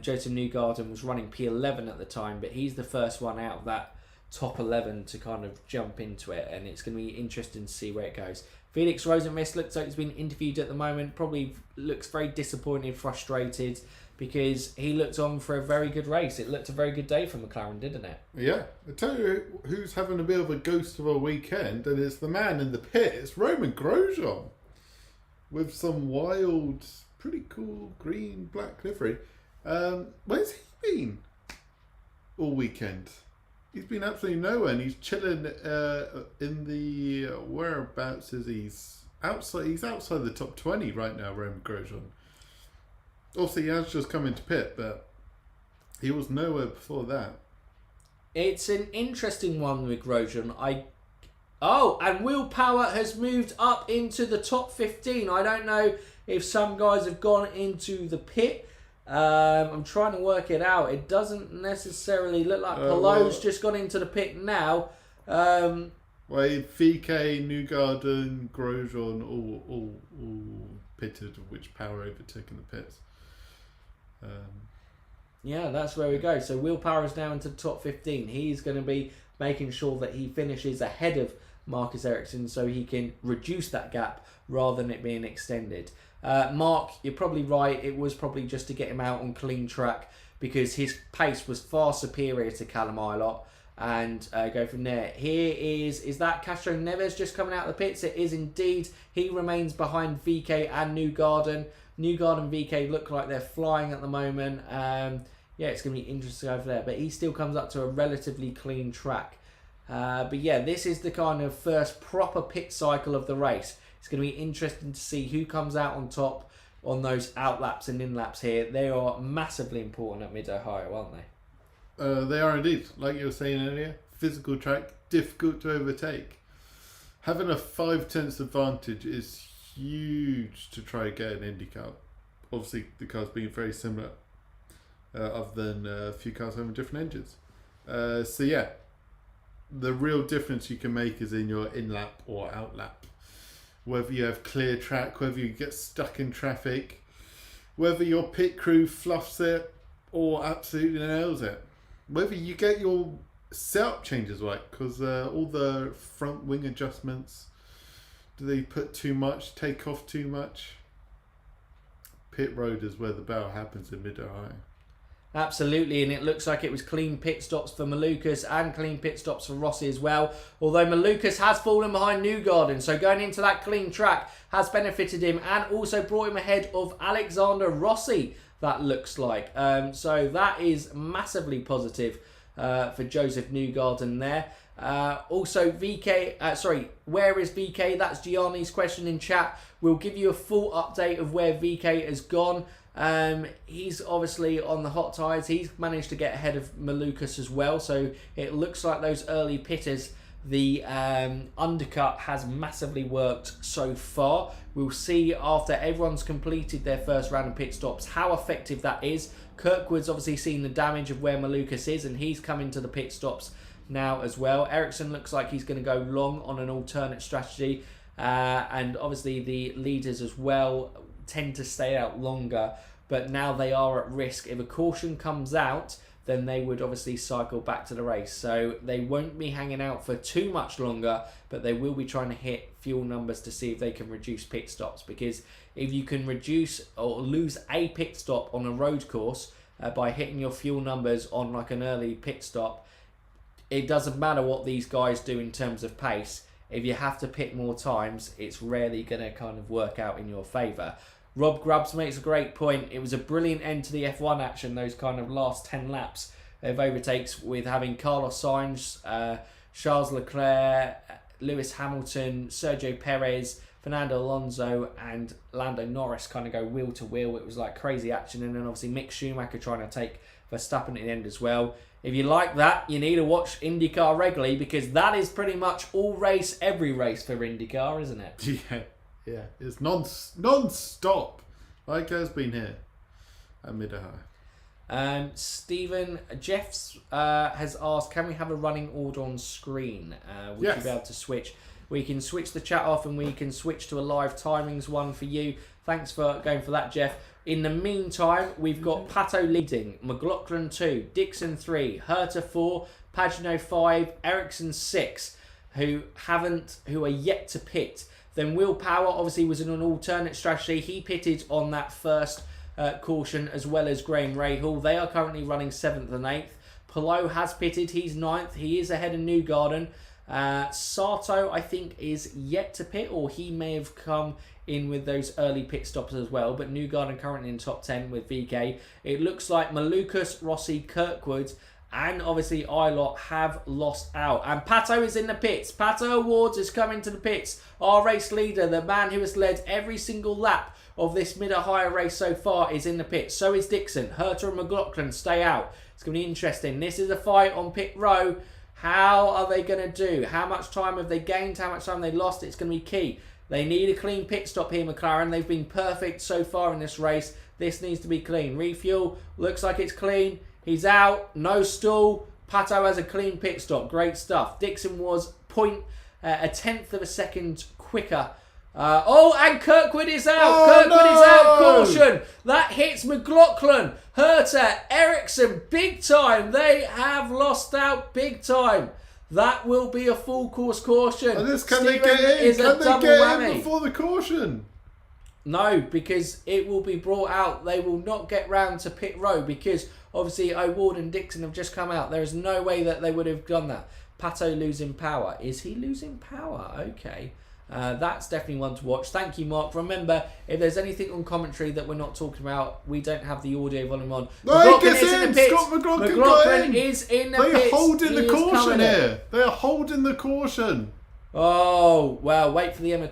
Joseph Newgarden was running P11 at the time, but he's the first one out of that top 11 to kind of jump into it, and it's going to be interesting to see where it goes. Felix Rosenmist looks like he's been interviewed at the moment, probably looks very disappointed, frustrated, because he looked on for a very good race. It looked a very good day for McLaren, didn't it? Yeah. I tell you who's having a bit of a ghost of a weekend, and it's the man in the pit. It's Roman Grosjean with some wild, pretty cool green, black livery. Where's he been all weekend? He's been absolutely nowhere, and he's chilling in the whereabouts is he's outside the top 20 right now, Roman Grosjean. Also, he has just come into pit, but he was nowhere before that. It's an interesting one with Grosjean. And Will Power has moved up into the top 15. I don't know if some guys have gone into the pit. I'm trying to work it out. It doesn't necessarily look like Pallot's just gone into the pit now. VK, Newgarden, Grosjean all pitted, which Power overtook in the pits. Yeah, that's where we go. So Will Power is now into the top 15. He's going to be making sure that he finishes ahead of Marcus Ericsson so he can reduce that gap rather than it being extended. Mark, you're probably right. It was probably just to get him out on clean track because his pace was far superior to Callum Ilott, and go from there. Here is that Castro Neves just coming out of the pits? It is indeed. He remains behind VK and Newgarden. Newgarden and VK look like they're flying at the moment. Yeah, it's going to be interesting over there. But he still comes up to a relatively clean track. But yeah, this is the kind of first proper pit cycle of the race. It's going to be interesting to see who comes out on top on those out laps and in laps here. They are massively important at Mid-Ohio, aren't they? They are indeed. Like you were saying earlier, physical track, difficult to overtake. Having a 5/10 advantage is huge to try and get an IndyCar. Obviously, the cars being very similar, other than a few cars having different engines. So yeah, the real difference you can make is in your in-lap or out-lap. Whether you have clear track, whether you get stuck in traffic, whether your pit crew fluffs it or absolutely nails it. Whether you get your setup changes right, because all the front wing adjustments, do they put too much, take off too much? Pit road is where the battle happens in Mid-Ohio. Absolutely, and it looks like it was clean pit stops for Malukas and clean pit stops for Rossi as well. Although Malukas has fallen behind Newgarden, so going into that clean track has benefited him and also brought him ahead of Alexander Rossi, that looks like. So that is massively positive for Joseph Newgarden there. Also, VK, where is VK? That's Gianni's question in chat. We'll give you a full update of where VK has gone. He's obviously on the hot tires. He's managed to get ahead of Malukas as well. So it looks like those early pitters, the undercut has massively worked so far. We'll see after everyone's completed their first round of pit stops how effective that is. Kirkwood's obviously seen the damage of where Malukas is, and he's coming to the pit stops now as well. Ericsson looks like he's going to go long on an alternate strategy, and obviously the leaders as well tend to stay out longer, but now they are at risk. If a caution comes out, then they would obviously cycle back to the race, so they won't be hanging out for too much longer, but they will be trying to hit fuel numbers to see if they can reduce pit stops, because if you can reduce or lose a pit stop on a road course by hitting your fuel numbers on like an early pit stop, it doesn't matter what these guys do in terms of pace. If you have to pit more times, it's rarely going to kind of work out in your favour. Rob Grubbs makes a great point. It was a brilliant end to the F1 action, those kind of last 10 laps of overtakes, with having Carlos Sainz, Charles Leclerc, Lewis Hamilton, Sergio Perez, Fernando Alonso and Lando Norris kind of go wheel to wheel. It was like crazy action, and then obviously Mick Schumacher trying to take Verstappen at the end as well. If you like that, you need to watch IndyCar regularly, because that is pretty much all race, every race for IndyCar, isn't it? Yeah, it's non-stop, like has been here at Mid-Ohio. Stephen Jeffs has asked, can we have a running order on screen? Would you be able to switch? We can switch the chat off and we can switch to a live timings one for you. Thanks for going for that, Jeff. In the meantime, we've got Pato leading, McLaughlin 2, Dixon 3, Herta 4, Pagano 5, Ericsson 6, who are yet to pit. Then Will Power obviously was in an alternate strategy. He pitted on that first caution, as well as Graham Rahal. They are currently running 7th and 8th. Palou has pitted. He's 9th. He is ahead of Newgarden. Sato, I think, is yet to pit, or he may have come in with those early pit stops as well. But Newgarden currently in top 10 with VK. It looks like Malukas, Rossi, Kirkwood, and obviously Ilott have lost out. And Pato is in the pits. Pato Awards is coming to the pits. Our race leader, the man who has led every single lap of this Mid-Ohio race so far, is in the pits. So is Dixon. Herta and McLaughlin stay out. It's going to be interesting. This is a fight on pit row. How are they going to do? How much time have they gained? How much time have they lost? It's going to be key. They need a clean pit stop here, McLaren. They've been perfect so far in this race. This needs to be clean. Refuel. Looks like it's clean. He's out. No stall. Pato has a clean pit stop. Great stuff. Dixon was a tenth of a second quicker. And Kirkwood is out. Kirkwood is out. Caution. That hits McLaughlin. Herta, Ericsson, big time. They have lost out big time. That will be a full course caution. And can they get in? Can they get in before the caution? No, because it will be brought out. They will not get round to pit row because obviously O'Ward and Dixon have just come out. There is no way that they would have done that. Pato losing power. Is he losing power? Okay. That's definitely one to watch. Thank you, Mark. Remember, if there's anything on commentary that we're not talking about, we don't have the audio volume on. McLaughlin is in the pits. Scott McLaughlin is in the pits. They are holding the caution here. They are holding the caution. Oh, well, wait for the Emma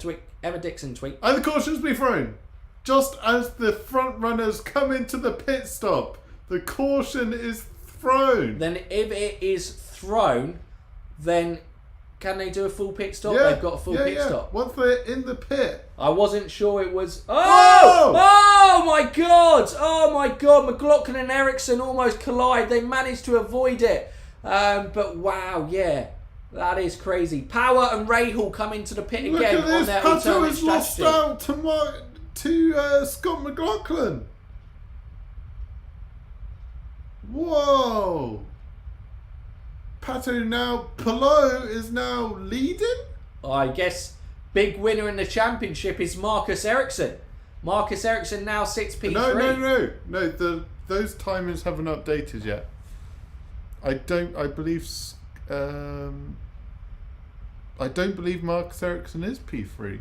Dixon tweet. And the caution's been thrown. Just as the front runners come into the pit stop, the caution is thrown. Then if it is thrown, then can they do a full pit stop? Yeah, They've got a full pit stop. Once they're in the pit. I wasn't sure it was... Oh my God! Oh my God! McLaughlin and Ericsson almost collide. They managed to avoid it. But wow, yeah. That is crazy. Power and Rahal come into the pit Look again at this. on their Pato alternate has lost strategy. out to Scott McLaughlin. Whoa. Pato now, Palou is now leading? I guess big winner in the championship is Marcus Ericsson. Marcus Ericsson now sits P3. No, those timings haven't updated yet. I don't believe Marcus Ericsson is P3.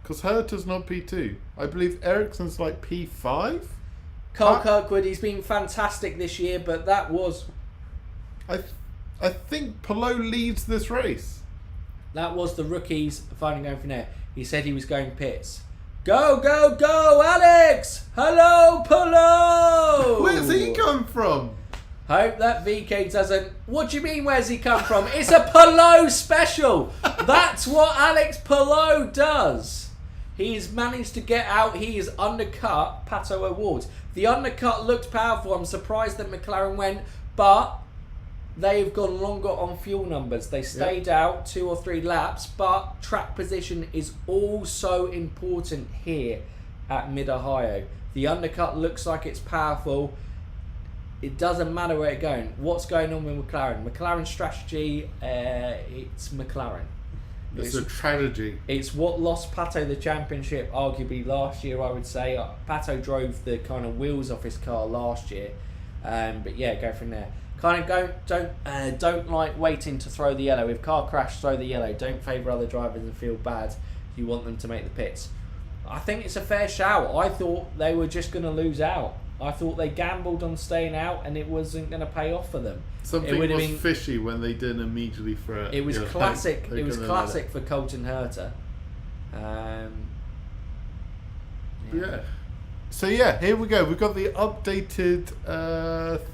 Because Herta's not P2. I believe Ericsson's like P5? Carl Kirkwood, he's been fantastic this year, but that was... I think Palou leads this race. That was the rookies finally going from there. He said he was going pits. Go, go, go, Alex! Hello, Palou! Where's he come from? Hope that VK doesn't... What do you mean, where's he come from? It's a Palou special! That's what Alex Palou does. He's managed to get out. He has undercut Pato O'Ward. The undercut looked powerful. I'm surprised that McLaren went, but they've gone longer on fuel numbers. They stayed out 2 or 3 laps, but track position is also important here at Mid-Ohio. The undercut looks like it's powerful. It doesn't matter where it's going. What's going on with McLaren? McLaren's strategy, it's McLaren. It's a tragedy. It's what lost Pato the championship, arguably last year, I would say. Pato drove the kind of wheels off his car last year. But yeah, go from there. Kind of don't like waiting to throw the yellow. If car crash, throw the yellow. Don't favour other drivers and feel bad. You want them to make the pits. I think it's a fair shout. I thought they were just going to lose out. I thought they gambled on staying out and it wasn't going to pay off for them. Something was fishy when they didn't immediately throw it. It was classic. It was classic for Colton Herta. Yeah. So yeah, here we go. We've got the updated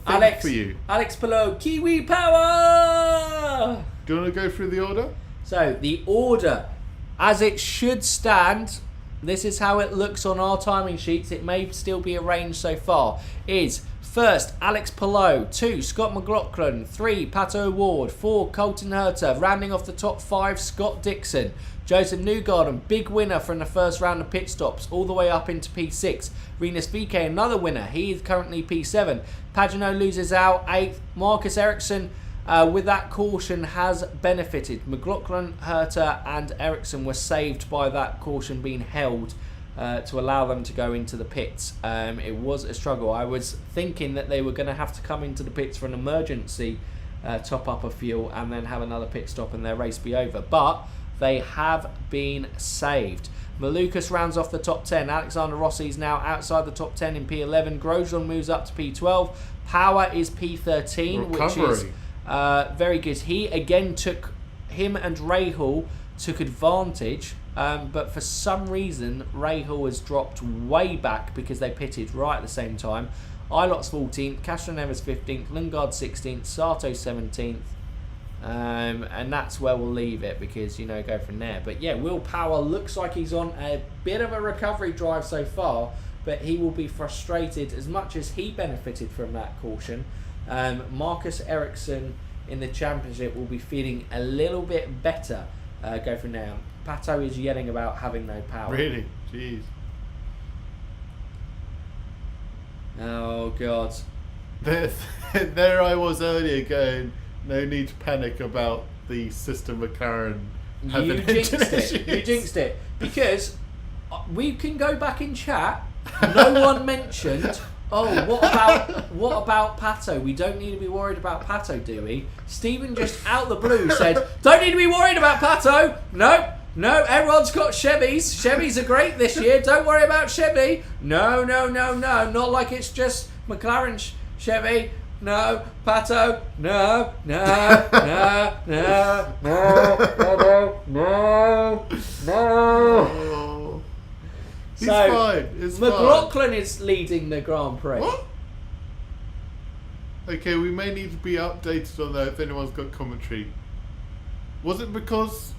thing for you. Alex Palou, Kiwi Power! Do you want to go through the order? So the order, as it should stand, this is how it looks on our timing sheets. It may still be arranged so far. Is First, Alex Palou. 2, Scott McLaughlin. 3, Pato Ward. 4, Colton Herter. Rounding off the top 5, Scott Dixon. Joseph Newgarden, big winner from the first round of pit stops, all the way up into P6. Rinus VeeKay, another winner. He is currently P7. Pagenaud loses out, 8th. Marcus Ericsson, with that caution, has benefited. McLaughlin, Herter and Ericsson were saved by that caution being held to allow them to go into the pits. It was a struggle. I was thinking that they were going to have to come into the pits for an emergency top up of fuel and then have another pit stop and their race be over. But they have been saved. Malukas rounds off the top 10. Alexander Rossi is now outside the top 10 in P11. Grosjean moves up to P12. Power is P13, which is very good. He again him and Rahal took advantage, but for some reason Rahal has dropped way back because they pitted right at the same time. Ilot's 14th, Castroneves 15th, Lundgaard 16th, Sato 17th. And that's where we'll leave it because, go from there. But yeah, Will Power looks like he's on a bit of a recovery drive so far, but he will be frustrated as much as he benefited from that caution. Marcus Ericsson in the championship will be feeling a little bit better. Go from there. Pato is yelling about having no power. Really? Jeez. Oh, God. There I was earlier going, no need to panic about the system McLaren having engine issues. You jinxed it. Because we can go back in chat. No one mentioned, what about Pato? We don't need to be worried about Pato, do we? Stephen just out the blue said, don't need to be worried about Pato. No, everyone's got Chevys. Chevys are great this year. Don't worry about Chevy. No. Not like it's just McLaren Chevy. No, Pato. No. He's fine. It's McLaughlin is leading the Grand Prix. What? Okay, we may need to be updated on that if anyone's got commentary. Was it because...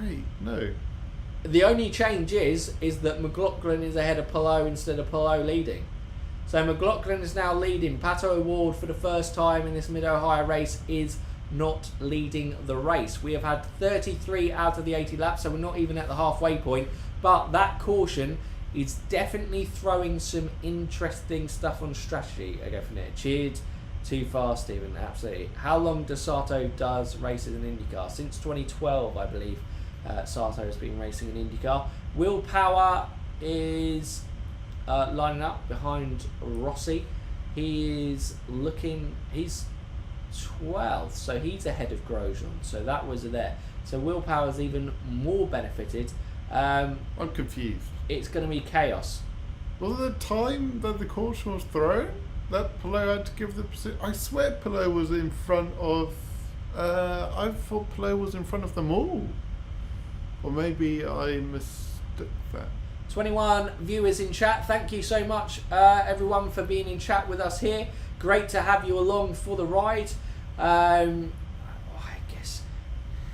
Wait, no. The only change is that McLaughlin is ahead of Palou instead of Palou leading. So McLaughlin is now leading. Pato O'Ward for the first time in this Mid-Ohio race is not leading the race. We have had 33 out of the 80 laps, so we're not even at the halfway point. But that caution is definitely throwing some interesting stuff on strategy. I go from there. Cheered too fast, Stephen. Absolutely. How long does Sato does races in IndyCar? Since 2012, I believe. Sato has been racing in IndyCar. Will Power is lining up behind Rossi. He's 12th, so he's ahead of Grosjean. So that was there. So Will Power's even more benefited. I'm confused. It's going to be chaos. Was it the time that the caution was thrown that Palou had to give the position? I swear Palou was in front of... I thought Palou was in front of them all. Or maybe I mistook that. 21 viewers in chat. Thank you so much, everyone, for being in chat with us here. Great to have you along for the ride. I guess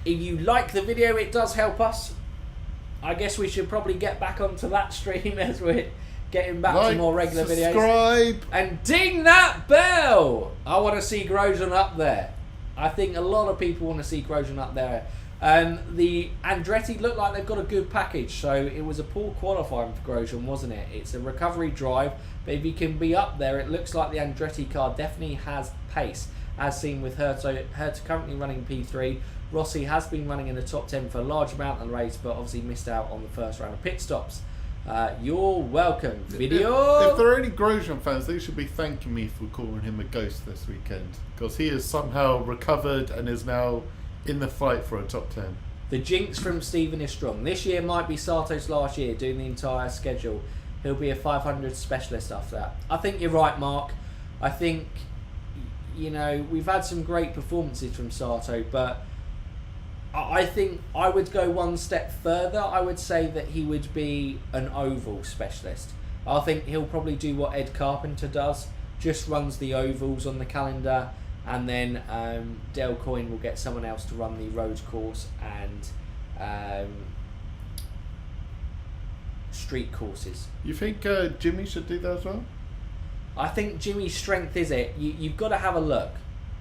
if you like the video, it does help us. I guess we should probably get back onto that stream as we're getting back to more regular videos. Subscribe And ding that bell. I want to see Grosjean up there. I think a lot of people want to see Grosjean up there. The Andretti look like they've got a good package, so it was a poor qualifying for Grosjean, wasn't it? It's a recovery drive, but if he can be up there, it looks like the Andretti car definitely has pace, as seen with Herta currently running P3. Rossi has been running in the top 10 for a large amount of the race, but obviously missed out on the first round of pit stops. You're welcome, video. If there are any Grosjean fans, they should be thanking me for calling him a ghost this weekend, because he has somehow recovered and is now in the fight for a top 10. The jinx from Stephen is strong. This year might be Sato's last year doing the entire schedule. He'll be a 500 specialist after that. I think you're right, Mark. I think, we've had some great performances from Sato, but I think I would go one step further. I would say that he would be an oval specialist. I think he'll probably do what Ed Carpenter does, just runs the ovals on the calendar, and then Dale Coyne will get someone else to run the road course and street courses. You think Jimmy should do that as well? I think Jimmy's strength is it. You've got to have a look.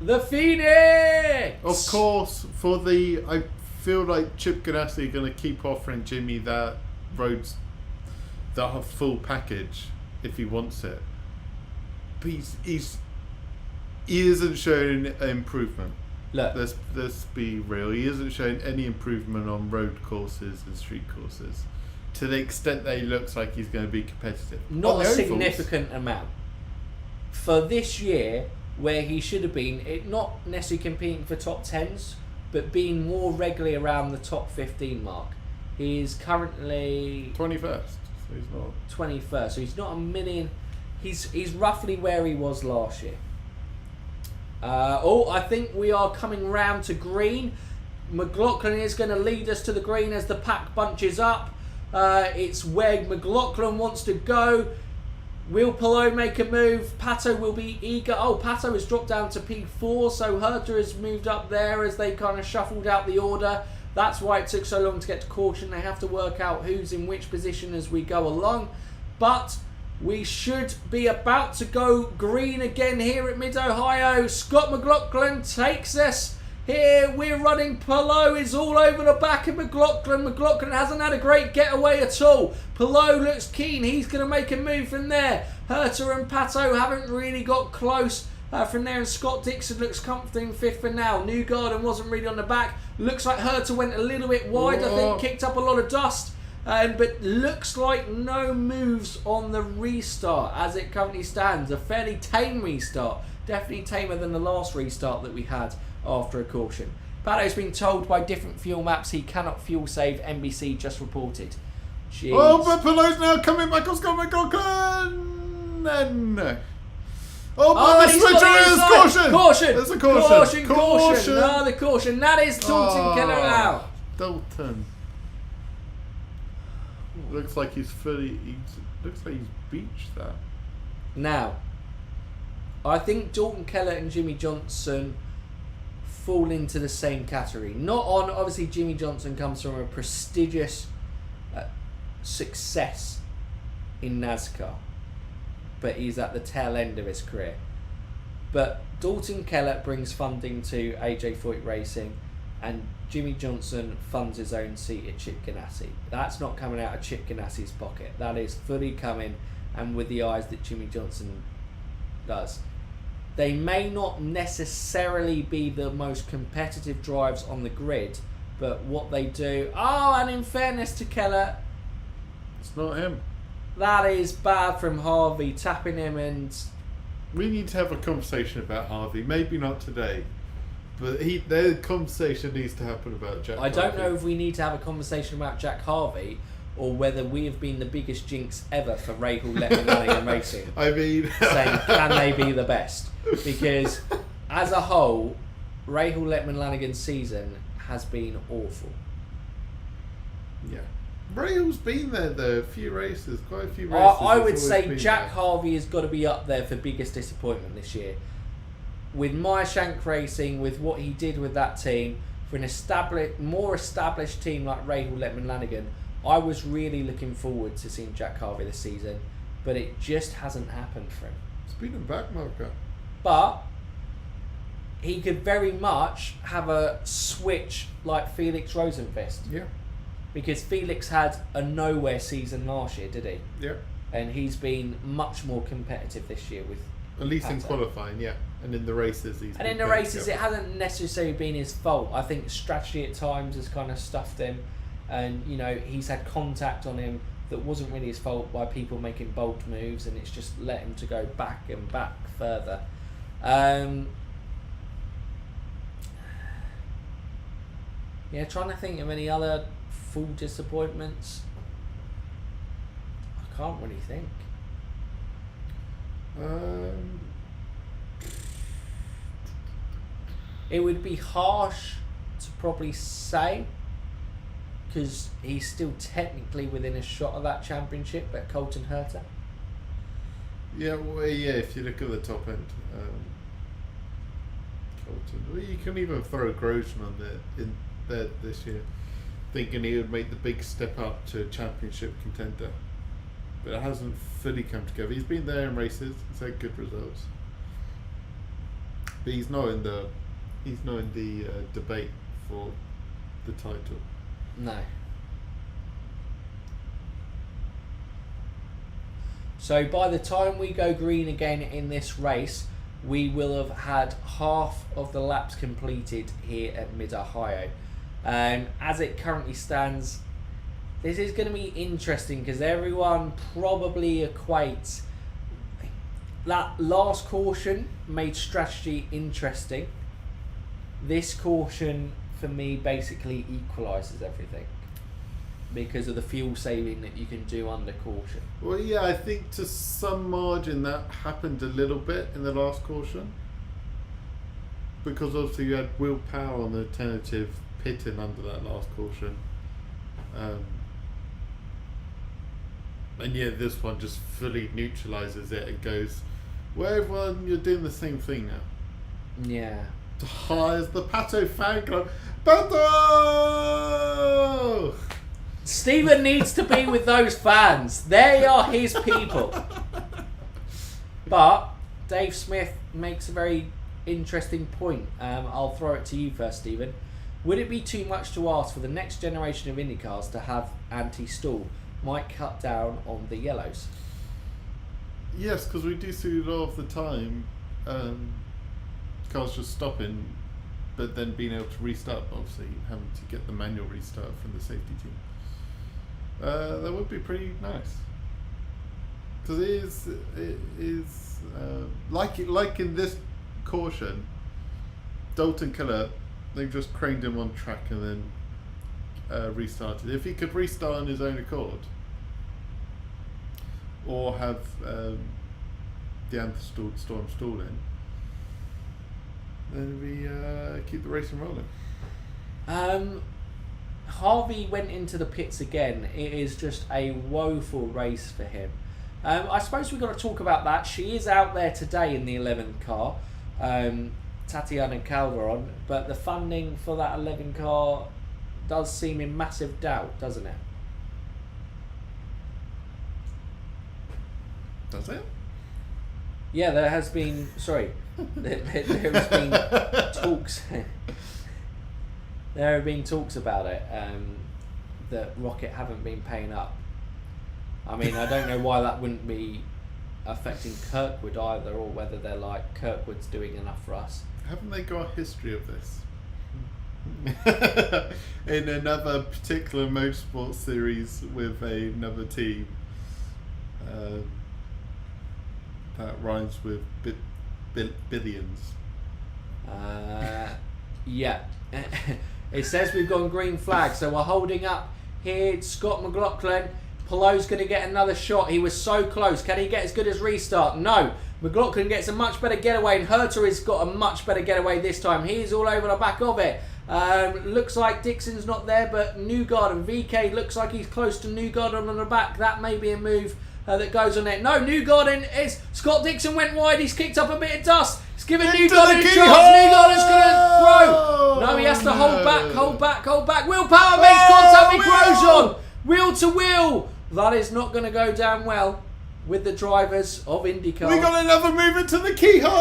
The Phoenix! Of course, I feel like Chip Ganassi are going to keep offering Jimmy that roads, the full package if he wants it. But he isn't showing improvement. Look, let's be real. He isn't showing any improvement on road courses and street courses, to the extent that he looks like he's going to be competitive. not a significant amount. For this year, where he should have been, not necessarily competing for top 10s, but being more regularly around the top 15 mark. He is currently 21st, so he's not 21st, so he's not a million. He's roughly where he was last year. I think we are coming round to green. McLaughlin is going to lead us to the green as the pack bunches up. It's where McLaughlin wants to go. Will Palou make a move? Pato will be eager. Oh, Pato has dropped down to P4, so Herta has moved up there as they kind of shuffled out the order. That's why it took so long to get to caution. They have to work out who's in which position as we go along. But we should be about to go green again here at Mid-Ohio. Scott McLaughlin takes us here. We're running. Palou is all over the back of McLaughlin. McLaughlin hasn't had a great getaway at all. Palou looks keen. He's going to make a move from there. Herta and Pato haven't really got close from there, and Scott Dixon looks comfortable in fifth for now. Newgarden wasn't really on the back. Looks like Herta went a little bit wide. I think kicked up a lot of dust. But looks like no moves on the restart as it currently stands. A fairly tame restart. Definitely tamer than the last restart that we had after a caution. Pato's been told by different fuel maps he cannot fuel save. NBC just reported. Jeez. Oh, but Palou's now coming back on Scott McLaughlin. And no. Oh, but the switcher is caution. Caution. There's a caution. Caution. No, the caution. That is Dalton Keller out. Dalton. Looks like he's beached that. Now, I think Dalton Keller and Jimmy Johnson fall into the same category. Not on, obviously Jimmy Johnson comes from a prestigious success in NASCAR, but he's at the tail end of his career. But Dalton Keller brings funding to AJ Foyt Racing, and Jimmy Johnson funds his own seat at Chip Ganassi. That's not coming out of Chip Ganassi's pocket. That is fully coming, and with the eyes that Jimmy Johnson does. They may not necessarily be the most competitive drives on the grid, but what they do... Oh, and in fairness to Keller... It's not him. That is bad from Harvey, tapping him, and... We need to have a conversation about Harvey. Maybe not today, but the conversation needs to happen about Jack Harvey. I don't know if we need to have a conversation about Jack Harvey or whether we have been the biggest jinx ever for Rahal Letterman Racing. I mean... saying, can they be the best? Because, as a whole, Rahal Letterman-Lanigan's season has been awful. Yeah. Rahal's been there, though. Quite a few races. I would say Jack Harvey has got to be up there for biggest disappointment this year. With Meyershank Racing, with what he did with that team, for an more established team like Rahal Letterman-Lanigan, I was really looking forward to seeing Jack Harvey this season, but it just hasn't happened for him. It's been a backmarker. But he could very much have a switch like Felix Rosenqvist. Yeah. Because Felix had a nowhere season last year, did he? Yeah. And he's been much more competitive this year with... At least in qualifying, yeah. And in the races, And in the races, it hasn't necessarily been his fault. I think strategy at times has kind of stuffed him. And, you know, he's had contact on him that wasn't really his fault by people making bold moves, and it's just let him to go back and back further. Yeah, trying to think of any other full disappointments. I can't really think. It would be harsh to probably say, because he's still technically within a shot of that championship, but Colton Herta. Yeah, well, yeah. If you look at the top end, Colton. Well, you can even throw Grosjean on there this year. thinking he would make the big step up to championship contender. But it hasn't fully come together. He's been there in races, he's had good results. But he's not in the debate for the title. No. So by the time we go green again in this race, we will have had half of the laps completed here at Mid-Ohio. As it currently stands, this is going to be interesting because everyone probably equates that last caution made strategy interesting. This caution for me basically equalises everything because of the fuel saving that you can do under caution. Well, yeah, I think to some margin that happened a little bit in the last caution. Because obviously you had Will Power on the alternative pitting under that last caution. And yeah, this one just fully neutralises it and goes, well, everyone, you're doing the same thing now. Yeah. Hires the Pato fan club. Pato! Stephen needs to be with those fans. They are his people. But Dave Smith makes a very interesting point. I'll throw it to you first, Stephen. Would it be too much to ask for the next generation of IndyCars to have anti-stall? Might cut down on the yellows. Yes, because we do see a lot of the time cars just stopping, but then being able to restart, obviously having to get the manual restart from the safety team. That would be pretty nice. Because it is like in this caution, Dalton Kellett, they just craned him on track and then restarted. If he could restart on his own accord, or have the anti-storm stall in, then we keep the racing rolling. Harvey went into the pits again. It is just a woeful race for him. I suppose we've got to talk about that. She is out there today in the 11 car, Tatiana Calderon, but the funding for that 11 car does seem in massive doubt, doesn't it? Does it? Yeah, there has been. Sorry, there has been talks. There have been talks about it that Rocket haven't been paying up. I mean, I don't know why that wouldn't be affecting Kirkwood either, or whether they're like, Kirkwood's doing enough for us. Haven't they got a history of this? In another particular motorsport series with another team that rhymes with billions. Yeah. It says we've gone green flag, so we're holding up here. Scott McLaughlin. Pallot's going to get another shot. He was so close. Can he get as good as restart? No. McLaughlin gets a much better getaway, and Herter has got a much better getaway this time. He's all over the back of it. Looks like Dixon's not there, but Newgard and VK looks like he's close to Newgard on the back. That may be a move that goes on it. No, Newgarden is. Scott Dixon went wide. He's kicked up a bit of dust. He's given Newgarden a chance. Newgarden's going to throw. No, he has to hold back. Will Power makes contact with Grosjean. Wheel to wheel. That is not going to go down well with the drivers of IndyCar. We got another move into the keyhole.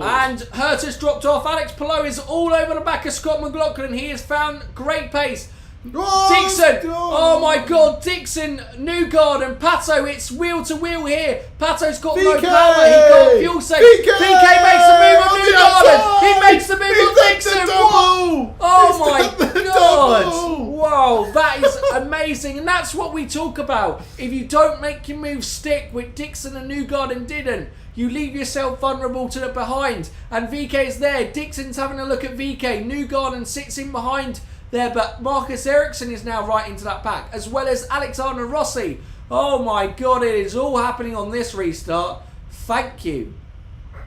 And Herter's dropped off. Alex Palou is all over the back of Scott McLaughlin. He has found great pace. Dixon! Oh my God! Dixon, Newgard and Pato. It's wheel to wheel here. Pato's got no power. He got fuel safe. VK makes the move on Newgard. He makes the move on Dixon. Whoa! Oh my God! Wow, that is amazing, and that's what we talk about. If you don't make your move stick, with Dixon and Newgard didn't, you leave yourself vulnerable to the behind. And VK is there. Dixon's having a look at VK. Newgard sits in behind there, but Marcus Ericsson is now right into that pack, as well as Alexander Rossi. Oh my God, it is all happening on this restart. Thank you,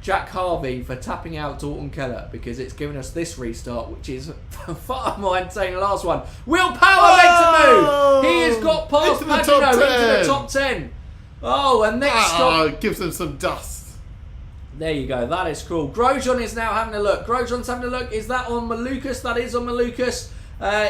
Jack Harvey, for tapping out Dalton Kellett, because it's given us this restart, which is far more entertaining than the last one. Will Power makes a move. He has got past Pagano into the top 10. Oh, and next stop gives them some dust. There you go. That is cool. Grosjean is now having a look. Grosjean's having a look. Is that on Malukas? That is on Malukas.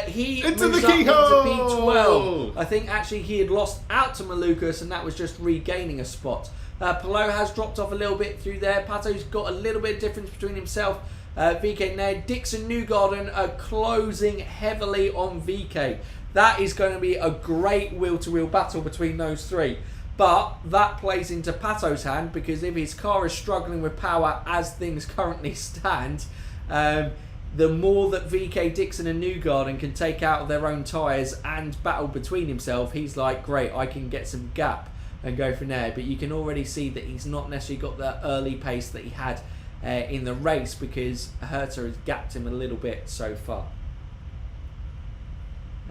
He Into moves the up into keyhole! P12. I think actually he had lost out to Malukas, and that was just regaining a spot. Palou has dropped off a little bit through there. Pato's got a little bit of difference between himself, VK Ned. Dixon Newgarden are closing heavily on VK. That is going to be a great wheel-to-wheel battle between those three. But that plays into Pato's hand, because if his car is struggling with power as things currently stand, the more that VK, Dixon and Newgarden can take out of their own tyres and battle between himself, he's like, great, I can get some gap and go from there. But you can already see that he's not necessarily got the early pace that he had in the race, because Herta has gapped him a little bit so far.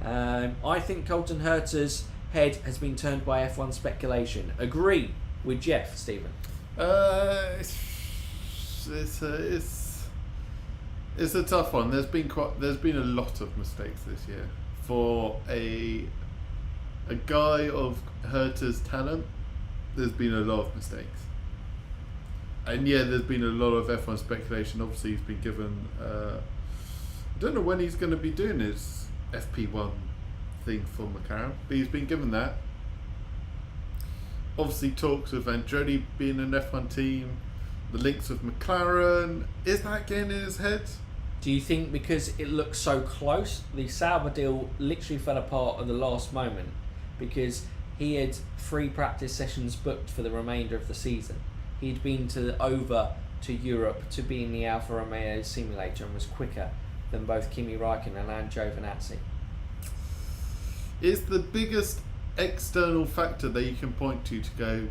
I think Colton Herta's head has been turned by F1 speculation. Agree with Jeff, Stephen? It's a tough one. There's been a lot of mistakes this year for a guy of Herta's talent. There's been a lot of mistakes, and yeah, there's been a lot of F1 speculation. Obviously, he's been given. I don't know when he's going to be doing his FP1 thing for McLaren, but he's been given that. Obviously, talks of Andretti being an F1 team, the links with McLaren. Is that getting in his head? Do you think because it looks so close, the Sauber deal literally fell apart at the last moment, because he had 3 practice sessions booked for the remainder of the season? He'd been over to Europe to be in the Alfa Romeo simulator and was quicker than both Kimi Räikkönen and Giovinazzi. Is the biggest external factor that you can point to go,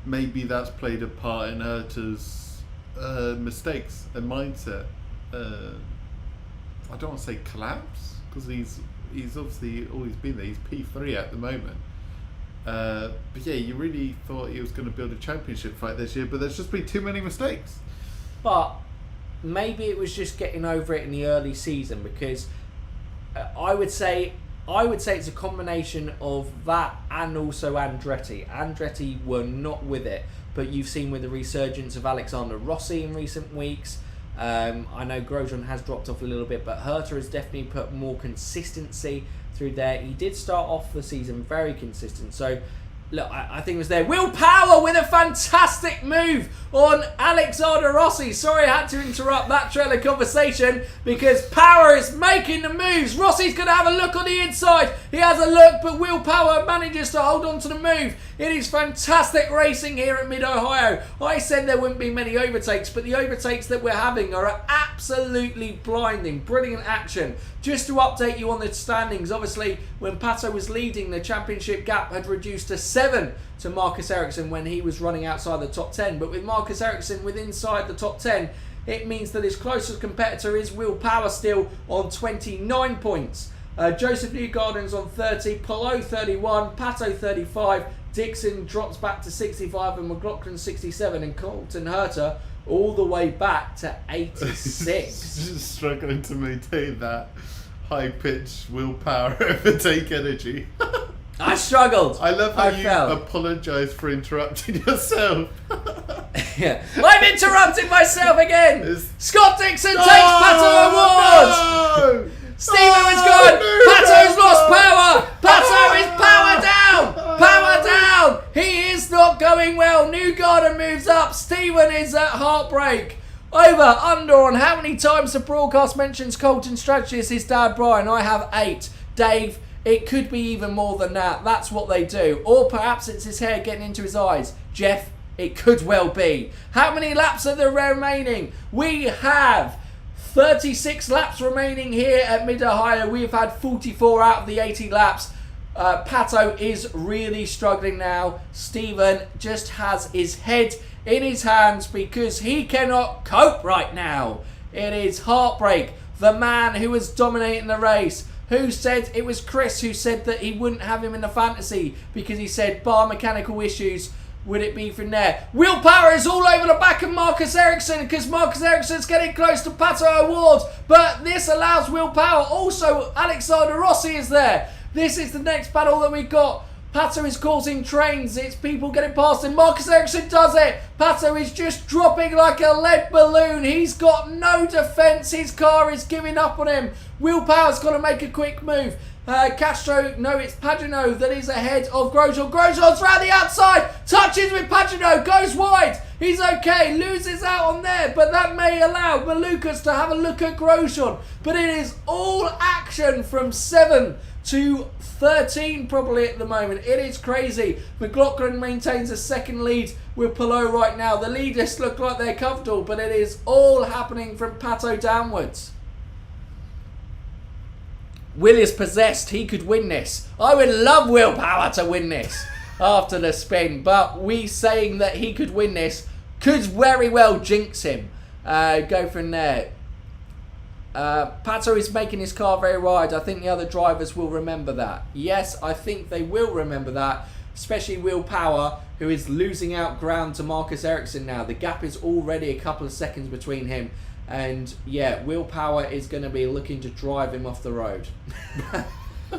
maybe that's played a part in Herta's mistakes and mindset? I don't want to say collapse, because he's obviously always been there. He's P3 at the moment. But yeah, you really thought he was going to build a championship fight this year, but there's just been too many mistakes. But maybe it was just getting over it in the early season, because I would say it's a combination of that and also Andretti. Andretti were not with it, but you've seen with the resurgence of Alexander Rossi in recent weeks. I know Grosjean has dropped off a little bit, but Herta has definitely put more consistency through there. He did start off the season very consistent. So, look, I think it was there. Will Power with a fantastic move on Alexander Rossi. Sorry, I had to interrupt that trail of conversation, because Power is making the moves. Rossi's going to have a look on the inside. He has a look, but Will Power manages to hold on to the move. It is fantastic racing here at Mid-Ohio. I said there wouldn't be many overtakes, but the overtakes that we're having are absolutely blinding. Brilliant action. Just to update you on the standings, obviously, when Pato was leading, the championship gap had reduced to 7 to Marcus Ericsson when he was running outside the top 10. But with Marcus Ericsson inside the top 10, it means that his closest competitor is Will Power still on 29 points. Joseph Newgarden's on 30, Palou 31, Pato 35, Dixon drops back to 65 and McLaughlin 67, and Colton Herta all the way back to 86. Just struggling to maintain that high-pitched willpower overtake energy. I struggled. I love how you apologise for interrupting yourself. Yeah. I'm interrupting myself again. Scott Dixon takes Pato Award. No! Stephen was gone. Pato's lost power. Pato is power down. Power down. He is not going well. Newgarden moves up. Stephen is at heartbreak. Over, under on how many times the broadcast mentions Colton strategist his dad Brian. I have 8. Dave, it could be even more than that. That's what they do. Or perhaps it's his hair getting into his eyes. Jeff, it could well be. How many laps are there remaining? We have 36 laps remaining here at Mid-Ohio. We've had 44 out of the 80 laps. Pato is really struggling now. Stephen just has his head in his hands because he cannot cope right now. It is heartbreak. The man who was dominating the race, who said, it was Chris who said that he wouldn't have him in the fantasy because he said bar mechanical issues, would it be from there? Willpower is all over the back of Marcus Ericsson because Marcus Ericsson's getting close to Pato Award, but this allows Willpower. Also, Alexander Rossi is there. This is the next battle that we've got. Pato is causing trains. It's people getting past him. Marcus Ericsson does it. Pato is just dropping like a lead balloon. He's got no defence. His car is giving up on him. Will Power's got to make a quick move. Castro, no, it's Pagano that is ahead of Grosjean. Grosjean's round the outside. Touches with Pagano. Goes wide. He's okay. Loses out on there. But that may allow Malukas to have a look at Grosjean. But it is all action from 7 to 13 probably at the moment. It is crazy. McLaughlin maintains a second lead with Palou right now. The leaders look like they're comfortable, but it is all happening from Pato downwards. Will is possessed. He could win this. I would love Will Power to win this after the spin, but we saying that he could win this could very well jinx him. Go from there. Pato is making his car very wide. I think the other drivers will remember that. Yes, I think they will remember that, especially Will Power, who is losing out ground to Marcus Ericsson now. The gap is already a couple of seconds between him. And yeah, Will Power is going to be looking to drive him off the road.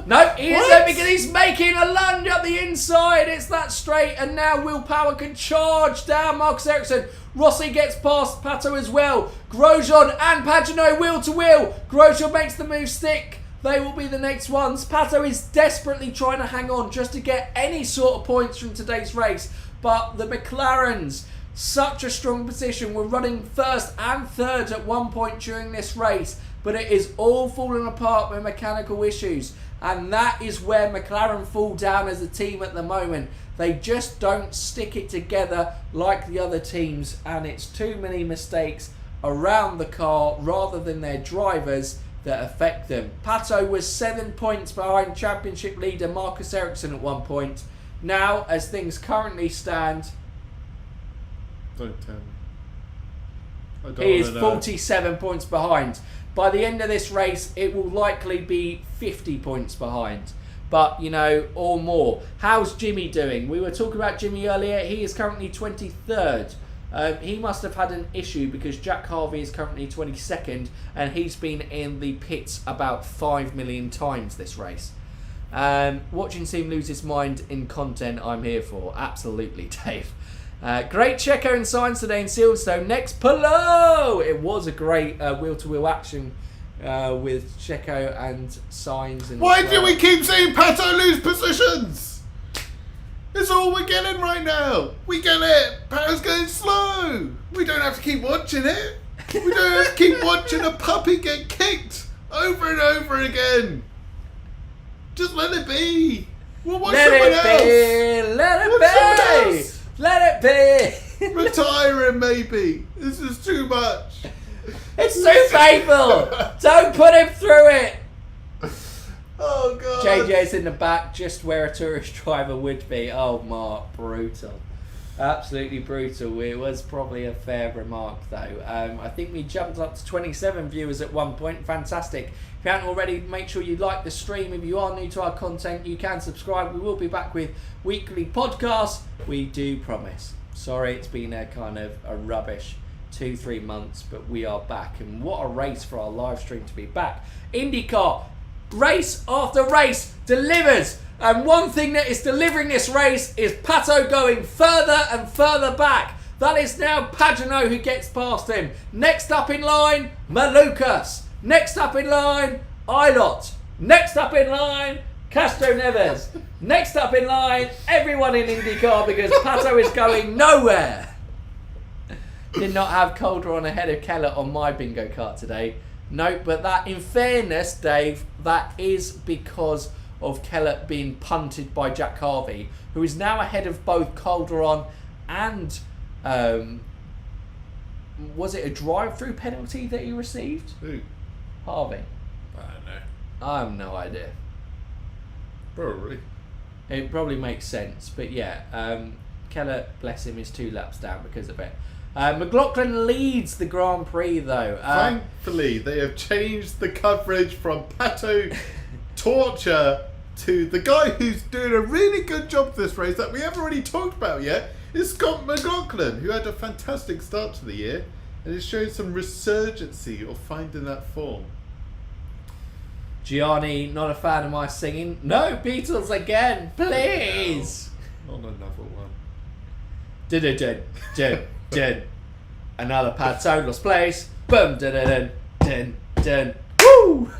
No, he isn't, because he's making a lunge up the inside. It's that straight, and now Will Power can charge down Marcus Ericsson. Rossi gets past Pato as well. Grosjean and Pagano wheel to wheel. Grosjean makes the move stick. They will be the next ones. Pato is desperately trying to hang on just to get any sort of points from today's race. But the McLarens, such a strong position. We're running first and third at one point during this race. But it is all falling apart with mechanical issues. And that is where McLaren fall down as a team at the moment. They just don't stick it together like the other teams, and it's too many mistakes around the car rather than their drivers that affect them. Pato was 7 points behind championship leader Marcus Ericsson at one point. Now, as things currently stand, don't tell me. He is 47 points behind. By the end of this race, it will likely be 50 points behind. But, you know, or more. How's Jimmy doing? We were talking about Jimmy earlier. He is currently 23rd. He must have had an issue because Jack Harvey is currently 22nd and he's been in the pits about 5 million times this race. Watching Team lose his mind in content, I'm here for. Absolutely, Dave. Great Checo and Sainz today in Silverstone. Next, Palou! It was a great wheel-to-wheel action with Checo and Sainz. And why do we keep seeing Pato lose positions? It's all we're getting right now. We get it. Pato's going slow. We don't have to keep watching it. We don't have to keep watching a puppy get kicked over and over again. Just let it be. We'll watch someone else. Let it be. Let it be. Retiring, maybe. This is too much. It's too painful. Don't put him through it. Oh, God. JJ's in the back, just where a tourist driver would be. Oh, Mark, brutal. Absolutely brutal. It was probably a fair remark, though. I think we jumped up to 27 viewers at one point. Fantastic. If you haven't already, make sure you like the stream. If you are new to our content, you can subscribe. We will be back with weekly podcasts. We do promise. Sorry, it's been a kind of a rubbish 2-3 months, but we are back. And what a race for our live stream to be back. IndyCar, race after race, delivers. And one thing that is delivering this race is Pato going further and further back. That is now Pagano who gets past him. Next up in line, Malukas. Next up in line, Ilott. Next up in line, Castro Neves. Next up in line, everyone in IndyCar, because Pato is going nowhere. Did not have Calderon ahead of Keller on my bingo card today. No, but that, in fairness, Dave, that is because of Keller being punted by Jack Harvey, who is now ahead of both Calderon and was it a drive-through penalty that he received? Who? Harvey. I don't know. I have no idea. Probably. It probably makes sense, but yeah, Keller, bless him, is 2 laps down because of it. McLaughlin leads the Grand Prix though. Thankfully, they have changed the coverage from Pato torture to the guy who's doing a really good job this race that we haven't really talked about yet. Is Scott McLaughlin, who had a fantastic start to the year and is showing some resurgency of finding that form. Gianni, not a fan of my singing. No, Beatles again, please. Not another one. Dun. Another Pato lost place. Boom, dun. Woo!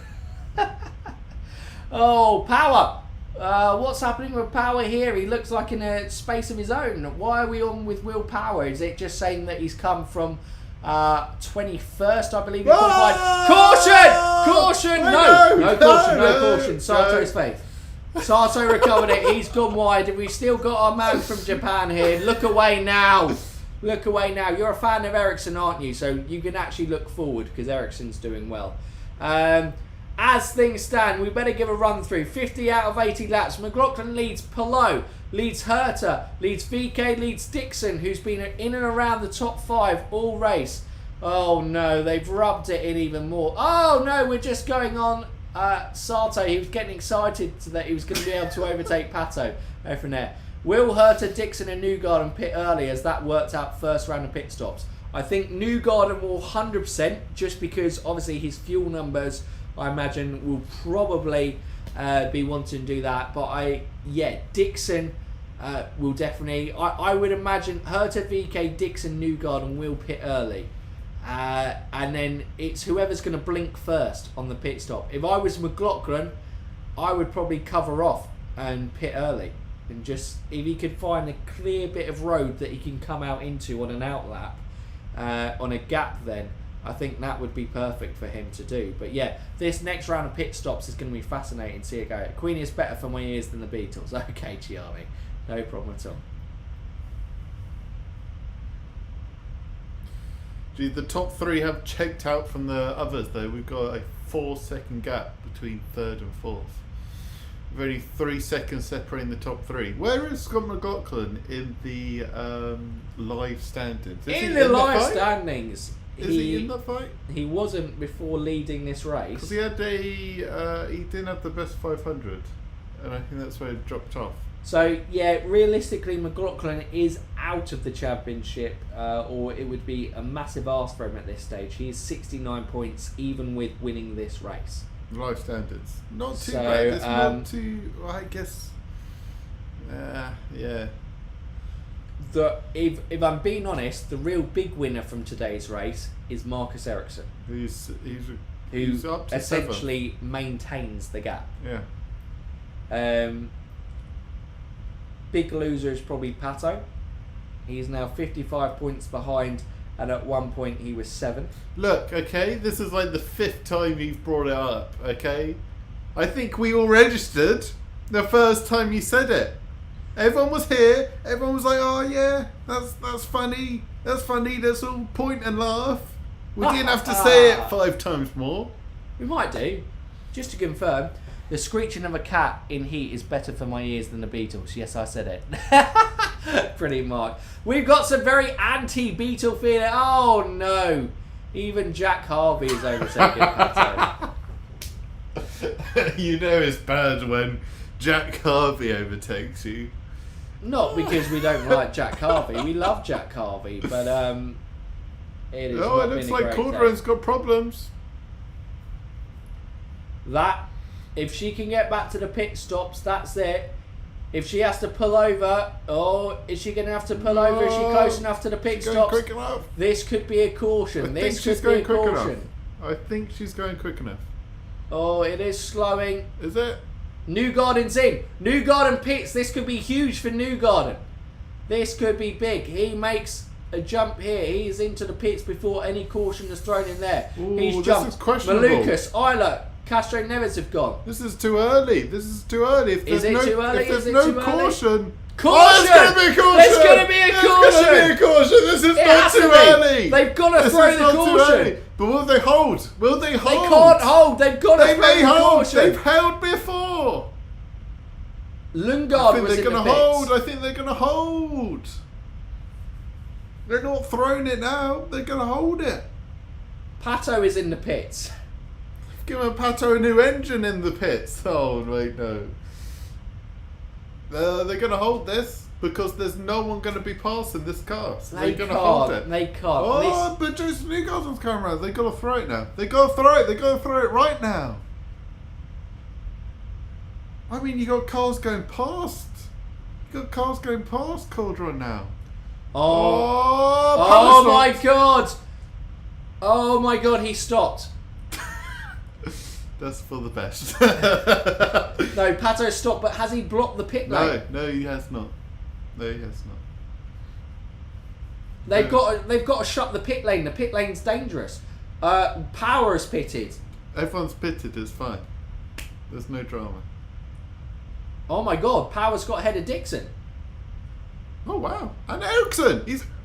Oh, Power. What's happening with Power here? He looks like in a space of his own. Why are we on with Will Power? Is it just saying that he's come from 21st, I believe? Caution! No caution. Sato's faith. Sato recovered it. He's gone wide. And we've still got our man from Japan here. Look away now. You're a fan of Ericsson, aren't you? So you can actually look forward because Ericsson's doing well. As things stand, we better give a run through. 50 out of 80 laps. McLaughlin leads Palou, leads Herter, leads VK, leads Dixon, who's been in and around the top 5 all race. Oh no, they've rubbed it in even more. Oh no, we're just going on Sato. He was getting excited that he was going to be able to overtake Pato from there. Will Herter, Dixon and Newgarden pit early as that worked out first round of pit stops? I think Newgarden will 100% just because obviously his fuel numbers, I imagine, will probably be wanting to do that. But Dixon will definitely. I would imagine Herter, VK, Dixon, Newgarden will pit early. And then it's whoever's going to blink first on the pit stop. If I was McLaughlin, I would probably cover off and pit early. And just, if he could find a clear bit of road that he can come out into on an outlap, on a gap, then I think that would be perfect for him to do. But yeah, this next round of pit stops is going to be fascinating to see it go. Queenie is better for my ears than the Beatles. Okay, Gianni, no problem at all. Gee, the top 3 have checked out from the others though. We've got a 4-second gap between 3rd and 4th. We've only 3 seconds separating the top 3. Where is Scott McLaughlin in the live standings? In the live standings. Is he in the fight? He wasn't before leading this race. Because he had he didn't have the best 500, and I think that's where it dropped off. So yeah, realistically, McLaughlin is out of the championship, or it would be a massive ask for him at this stage. He is 69 points, even with winning this race. Live standards, not too bad. It's not too. I guess. Yeah. If I'm being honest, the real big winner from today's race is Marcus Ericsson, who up to essentially maintains the gap. Yeah. Big loser is probably Pato. He's now 55 points behind, and at one point he was 7th. Look, okay, this is like the 5th time you've brought it up, okay? I think we all registered the first time you said it. Everyone was here, everyone was like, oh yeah, that's funny, let's all point and laugh. We didn't have to say it 5 times more. We might do. Just to confirm, the screeching of a cat in heat is better for my ears than the Beatles. Yes, I said it. Pretty much. We've got some very anti-Beatle feeling. Oh no. Even Jack Harvey is overtaking Pato. You know it's bad when Jack Harvey overtakes you. Not because we don't like Jack Harvey. We love Jack Harvey, but it is. Oh, it looks like Calderon's got problems. That, if she can get back to the pit stops, that's it. If she has to pull over, is she going to have to pull over? Is she close enough to the pit stops? Quick enough. This could be a caution. I think she's going quick enough. Oh, it is slowing. Is it? Newgarden's in. Newgarden pits. This could be huge for Newgarden. This could be big. He makes a jump here. He's into the pits before any caution is thrown in there. Ooh, he's this jumped. is questionable. Malukas, Isla, Castro Neves have gone. This is too early. If Is there's it no, too early? If there's Is it no too early? caution. Caution! There's going to be a caution! There's going to be a caution! This is not too early! They've got to throw the caution! But will they hold? They can't hold! They've got to throw the caution! They've held before! Lundgaard was in the pits. I think they're going to hold. They're not throwing it now. They're going to hold it. Pato is in the pits. Give Pato a new engine in the pits. Oh, wait, no. They're going to hold this because there's no one going to be passing this car. So they're going to hold it. They can't. Oh, but Jason Newgarden's coming around. They've got to throw it now. They've got to throw it. They've got to throw it right now. I mean, you got cars going past. You got cars going past Calderon now. Oh my god! Oh my god, he stopped. That's for the best. No, Pato stopped, but has he blocked the pit lane? No, he has not. No, he has not. They've got to shut the pit lane. The pit lane's dangerous. Power is pitted. Everyone's pitted. It's fine. There's no drama. Oh my god, Power's got ahead of Dixon. Oh wow! And Ericsson.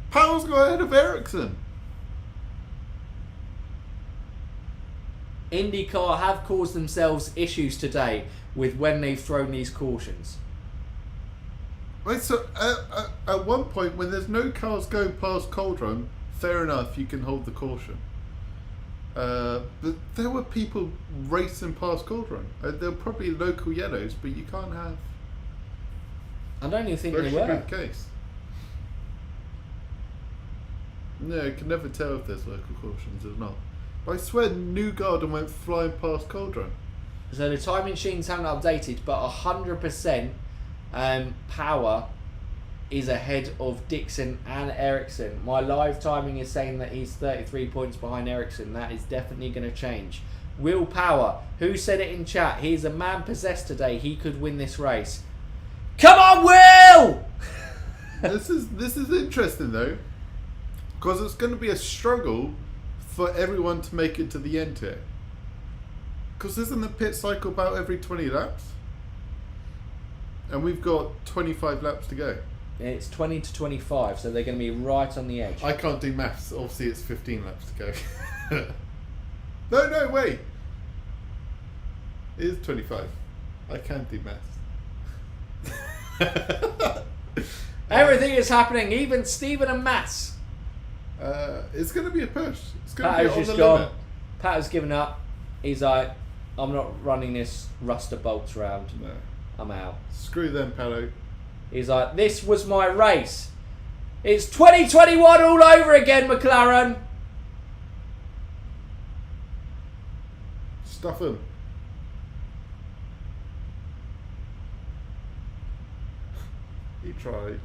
Power's got ahead of Ericsson. IndyCar have caused themselves issues today with when they've thrown these cautions. Right, so at one point when there's no cars going past Calderon, fair enough, you can hold the caution. But there were people racing past Calderon. There were probably local yellows, but you can't have. I don't even think That they should were. be the case. No, you can never tell if there's local cautions or not. But I swear New Garden went flying past Calderon. So the time machines haven't updated, but 100% Power is ahead of Dixon and Ericsson. My live timing is saying that he's 33 points behind Ericsson. That is definitely going to change. Will Power, who said it in chat, he's a man possessed today. He could win this race. Come on, Will! This is interesting though, because it's going to be a struggle for everyone to make it to the end here. Because isn't the pit cycle about every 20 laps? And we've got 25 laps to go. It's 20 to 25, so they're going to be right on the edge. I can't do maths. Obviously, it's 15 laps to go. No, wait. It is 25. I can do maths. Everything is happening, even Stephen and Mass. It's going to be a push. It's going to be Pato's on just the gone. limit. Pato's given up. He's like, I'm not running this Ruster Bolts round. No. I'm out. Screw them, Pato. He's like, this was my race. It's 2021 all over again, McLaren. Stuff him. He tried.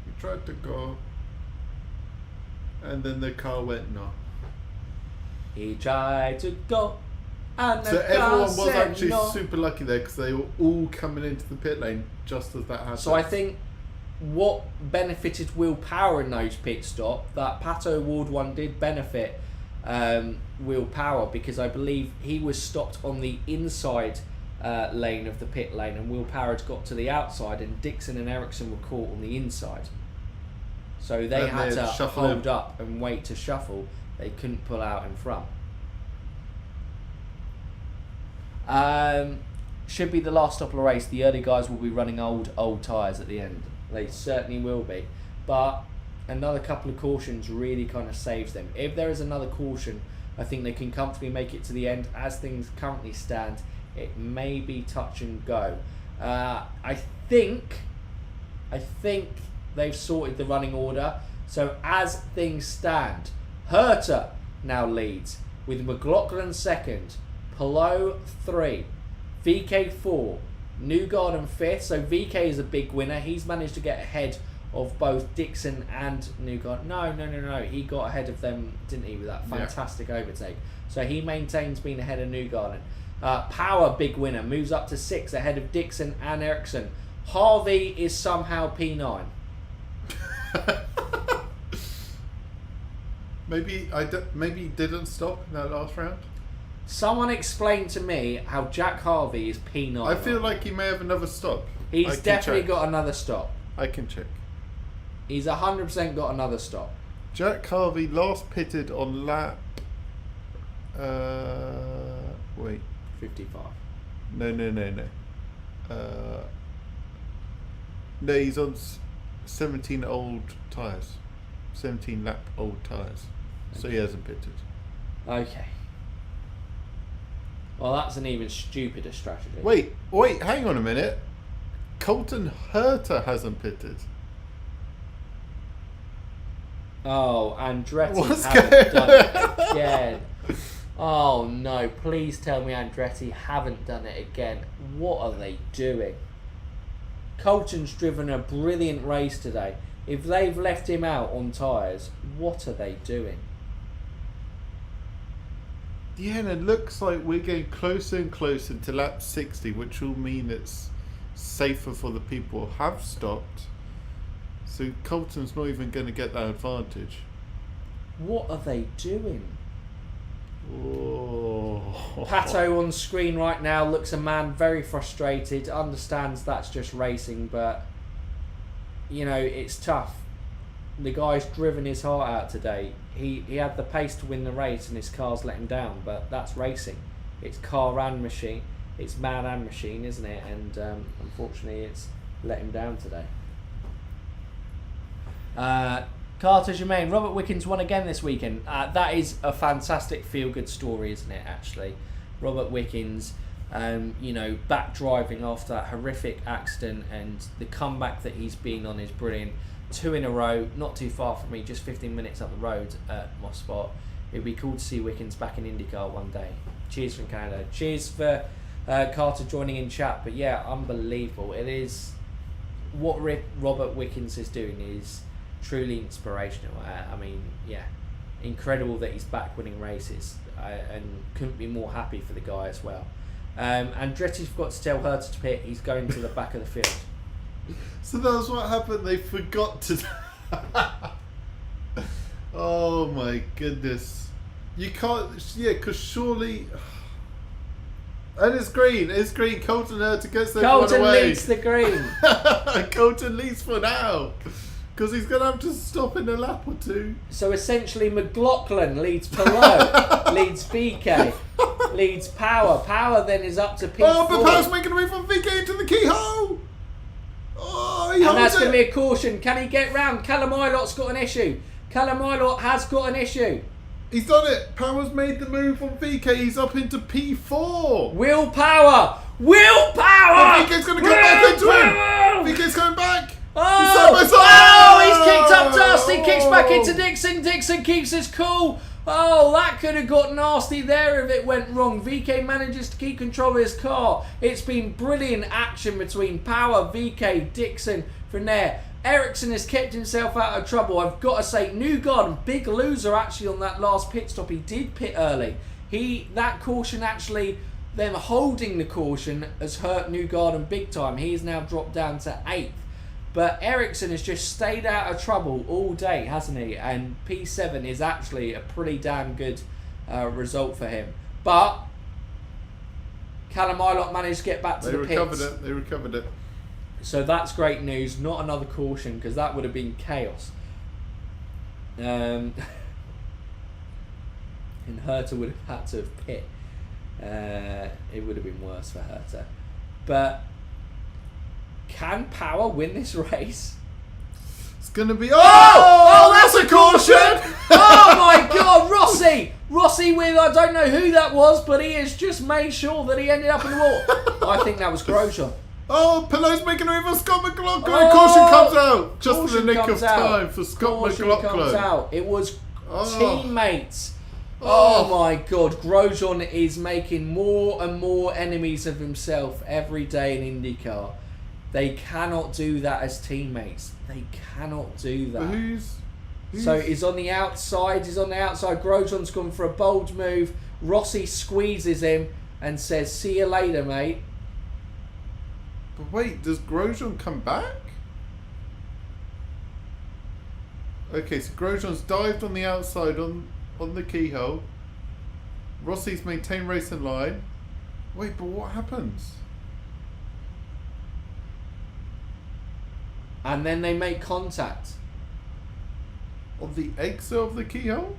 He tried to go. And then the car went no. He tried to go. And the So car everyone was said actually no. super lucky there because they were all coming into the pit lane just as that happened. So I think what benefited Will Power in those pit stop, that Pato Ward one did benefit Will Power, because I believe he was stopped on the inside lane of the pit lane, and Will Power had got to the outside, and Dixon and Ericsson were caught on the inside. So they And had they to had shuffle hold in. up and wait to shuffle. They couldn't pull out in front. Should be the last stop of the race. The early guys will be running old tyres at the end. They certainly will be. But another couple of cautions really kind of saves them. If there is another caution, I think they can comfortably make it to the end. As things currently stand, it may be touch and go. I think they've sorted the running order. So as things stand, Herta now leads with McLaughlin second, Palou 3, VK 4, Newgarden 5th. So VK is a big winner. He's managed to get ahead of both Dixon and Newgarden. No. He got ahead of them, didn't he, with that fantastic overtake. So he maintains being ahead of Newgarden. Power, big winner, moves up to 6 ahead of Dixon and Ericsson. Harvey is somehow P9. maybe he didn't stop in that last round. Someone explain to me how Jack Harvey is P9. I feel like he may have another stop. He's definitely check. got another stop. I can check. He's 100% got another stop. Jack Harvey last pitted on lap. Wait. 55. No. No, he's on 17 old tyres. 17 lap old tyres. So he hasn't pitted. Okay. Well, that's an even stupider strategy. Wait, hang on a minute. Colton Herta hasn't pitted. Oh, Andretti What's haven't going done it again. Oh no, please tell me Andretti haven't done it again. What are they doing? Colton's driven a brilliant race today. If they've left him out on tyres, what are they doing? Yeah, and it looks like we're getting closer and closer to lap 60, which will mean it's safer for the people who have stopped. So Colton's not even going to get that advantage. What are they doing? Oh. Pato on screen right now looks a man very frustrated, understands that's just racing, but you know, it's tough. The guy's driven his heart out today. He had the pace to win the race and his car's let him down, but that's racing. It's car and machine. It's man and machine, isn't it? And unfortunately it's let him down today. Carter Germain, Robert Wickens won again this weekend. That is a fantastic feel-good story, isn't it, actually? Robert Wickens, you know, back driving after that horrific accident, and the comeback that he's been on is brilliant. 2 in a row, not too far from me, just 15 minutes up the road at my spot. It'd be cool to see Wickens back in IndyCar one day. Cheers from Canada. Cheers for Carter joining in chat. But yeah, unbelievable. It is, what Robert Wickens is doing is truly inspirational. I mean, yeah, incredible that he's back winning races, and couldn't be more happy for the guy as well. Andretti forgot to tell Herta to pit. He's going to the back of the field. So that was what happened. They forgot to. Oh my goodness! You can't. Yeah, because surely. And it's green. It's green. Colton Herta gets the Colton away. leads the green. Colton leads for now. Because he's going to have to stop in a lap or two. So essentially McLaughlin leads Palou, leads VK, leads Power. Power then is up to P4. Oh, but Power's making a move from VK into the keyhole. Oh, he and holds that's going to it. be a caution. Can he get round? Callum Ilot's got an issue. Callum Ilot has got an issue. He's done it. Power's made the move on VK. He's up into P4. Willpower! But VK's going to go back into him. VK's going back. He's kicked up Dusty, kicks back into Dixon. Dixon keeps his cool. Oh, that could have got nasty there if it went wrong. VK manages to keep control of his car. It's been brilliant action between Power, VK, Dixon from there. Ericsson has kept himself out of trouble. I've got to say, Newgarden, big loser actually on that last pit stop. He did pit early. That caution actually, them holding the caution has hurt Newgarden big time. He's now dropped down to 8th. But Ericsson has just stayed out of trouble all day, hasn't he? And P7 is actually a pretty damn good result for him. But Callum Ilott managed to get back to the pits. They recovered it. So that's great news. Not another caution, because that would have been chaos. And Herta would have had to have pit. It would have been worse for Herta. But can Power win this race? It's going to be... Oh, that's a caution! Oh my God, Rossi with, I don't know who that was, but he has just made sure that he ended up in the wall. I think that was Grosjean. Oh, Pelot's making a move for Scott McLaughlin. Caution comes out. Just in the nick of time for Scott McLaughlin. Comes out. It was teammates. Oh my God, Grosjean is making more and more enemies of himself every day in IndyCar. They cannot do that as teammates. They cannot do that. But who's So he's on the outside. Grosjean's gone for a bold move. Rossi squeezes him and says, "See you later, mate." But wait, does Grosjean come back? Okay, so Grosjean's dived on the outside on the keyhole. Rossi's maintained racing line. Wait, but what happens? And then they make contact. On the exit of the keyhole?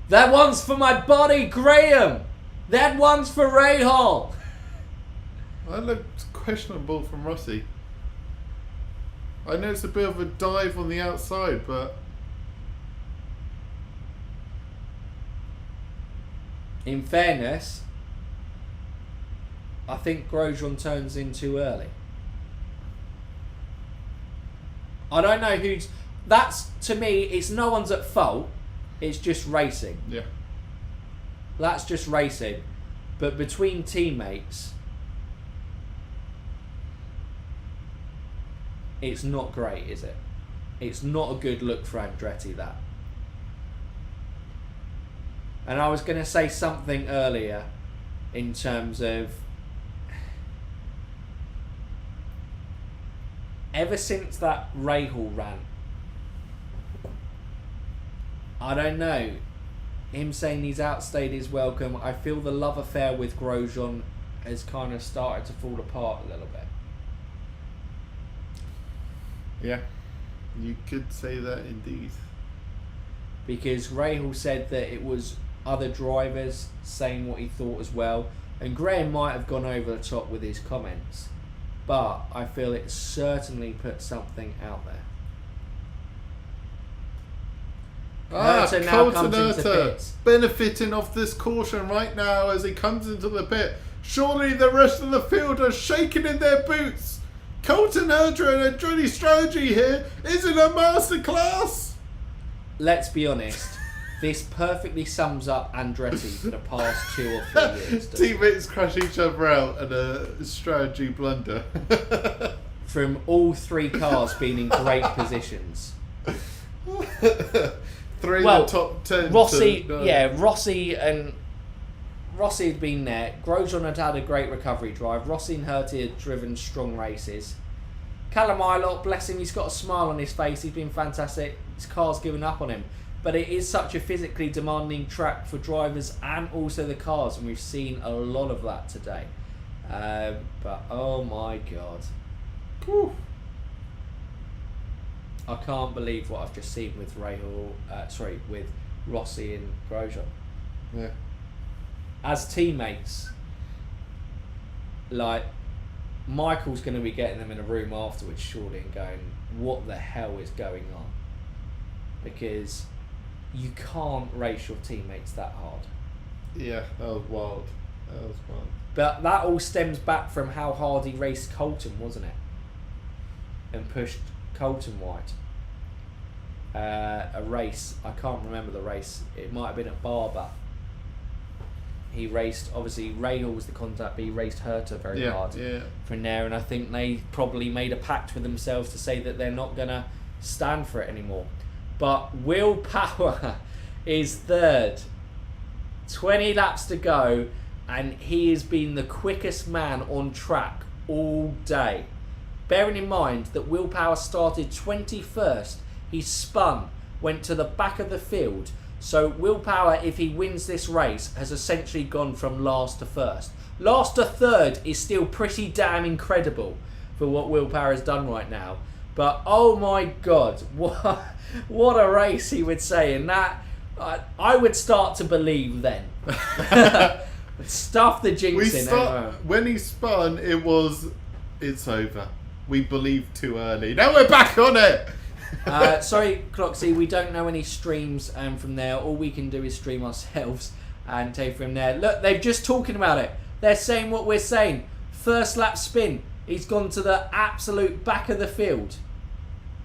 That one's for my buddy Graham. That one's for Rahal. That looked questionable from Rossi. I know it's a bit of a dive on the outside, but... In fairness, I think Grosjean turns in too early. I don't know who's... That's, to me, it's no one's at fault. It's just racing. Yeah. That's just racing. But between teammates, it's not great, is it? It's not a good look for Andretti, that. And I was going to say something earlier in terms of ever since that Rahal rant, I don't know, him saying he's outstayed his welcome, I feel the love affair with Grosjean has kind of started to fall apart a little bit. Yeah, you could say that indeed. Because Rahal said that it was other drivers saying what he thought as well, and Graham might have gone over the top with his comments, but I feel it certainly put something out there. Herta now comes into pits. Benefiting off this caution right now as he comes into the pit. Surely the rest of the field are shaking in their boots. Colton Herta and Andretti strategy here isn't a masterclass. Let's be honest, this perfectly sums up Andretti for the past 2 or 3 years. Teammates crash each other out and a strategy blunder. From all 3 cars being in great positions. 3 of the top 10. Rossi had been there. Grosjean had a great recovery drive. Rossi and Herta had driven strong races. Callum Ilott, bless him, he's got a smile on his face. He's been fantastic. His car's given up on him. But it is such a physically demanding track for drivers and also the cars, and we've seen a lot of that today. But oh my God. Whew. I can't believe what I've just seen with with Rossi and Grosjean. Yeah. As teammates, like, Michael's going to be getting them in a room afterwards, surely, and going, what the hell is going on? Because you can't race your teammates that hard. Yeah, that was wild. But that all stems back from how hard he raced Colton, wasn't it? And pushed Colton wide. A race, I can't remember the race. It might have been at Barber. He raced, obviously Rahal was the contact, but he raced Herta very hard from there, and I think they probably made a pact with themselves to say that they're not going to stand for it anymore. But Will Power is third. 20 laps to go, and he has been the quickest man on track all day. Bearing in mind that Will Power started 21st, he spun, went to the back of the field. So Will Power, if he wins this race, has essentially gone from last to first. Last to third is still pretty damn incredible for what Will Power has done right now. But oh my God, what a race, he would say. And that, I would start to believe then. Stuff the jinx in. When he spun, it's over. We believed too early. Now we're back on it. Sorry, Cloxy, we don't know any streams from there. All we can do is stream ourselves and take from there. Look, they're just talking about it. They're saying what we're saying. First lap spin. He's gone to the absolute back of the field.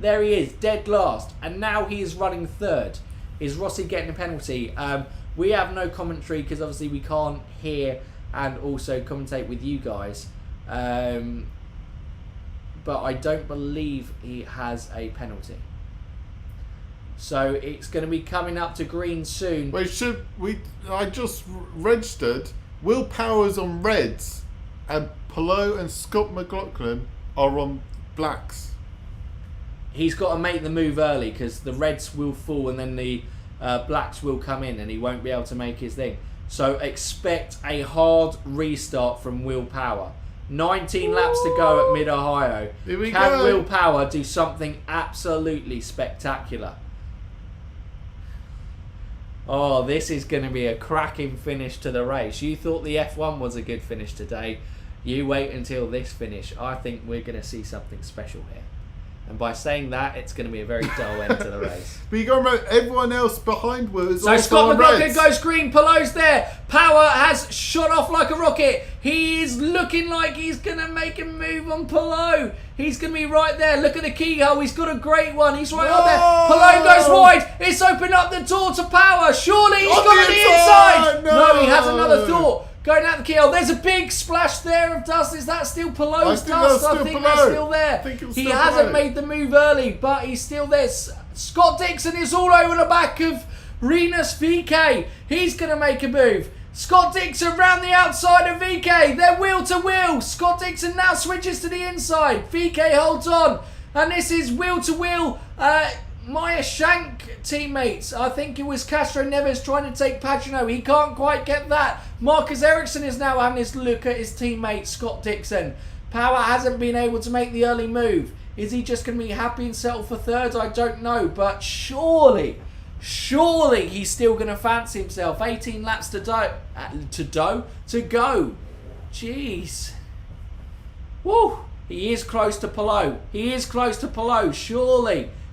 There he is, dead last. And now he is running third. Is Rossi getting a penalty? We have no commentary because obviously we can't hear and also commentate with you guys. But I don't believe he has a penalty. So it's going to be coming up to green soon. Wait, I just registered. Will Power's on reds, and Palou and Scott McLaughlin are on blacks. He's got to make the move early because the reds will fall and then the blacks will come in and he won't be able to make his thing. So expect a hard restart from Will Power. 19 laps to go at Mid-Ohio. Can Will Power do something absolutely spectacular? Oh, this is going to be a cracking finish to the race. You thought the F1 was a good finish today. You wait until this finish. I think we're going to see something special here. And by saying that, it's going to be a very dull end to the race. But you got to remember, everyone else behind was so Scott McLaughlin goes green, Palou's there. Power has shot off like a rocket. He is looking like he's going to make a move on Palou. He's going to be right there. Look at the keyhole. He's got a great one. He's right up there. Palou goes wide. It's opened up the door to Power. Surely he's On gone the to the inside! inside. No! He has another thought. Going out the keyhole. There's a big splash there of dust. Is that still Palou's dust? I think that's still there. He hasn't made the move early, but he's still there. Scott Dixon is all over the back of Rinus VK. He's going to make a move. Scott Dixon round the outside of VK. They're wheel to wheel. Scott Dixon now switches to the inside. VK holds on. And this is wheel to wheel. Maya Shank teammates. I think it was Castro Neves trying to take Pagano. He can't quite get that. Marcus Ericsson is now having his look at his teammate Scott Dixon. Power hasn't been able to make the early move. Is he just going to be happy and settle for third? I don't know. But surely he's still going to fancy himself. 18 laps to go. Jeez. Woo. He is close to Palou.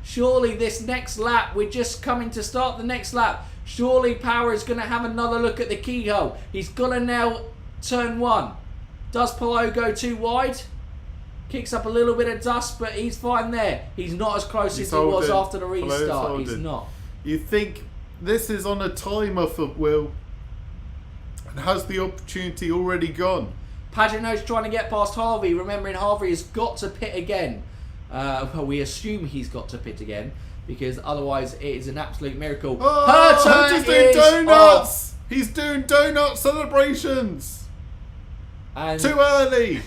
Surely this next lap, we're just coming to start the next lap. Surely Power is going to have another look at the keyhole. He's going to now turn one. Does Palou go too wide? Kicks up a little bit of dust, but he's fine there. He's not as close as he was after the restart. He's not. You think this is on a timer for Will? And has the opportunity already gone? Pagano's trying to get past Harvey, remembering Harvey has got to pit again. Well, we assume he's got to pit again, because otherwise it is an absolute miracle. Herta's doing donuts! He's doing donut celebrations! And too early!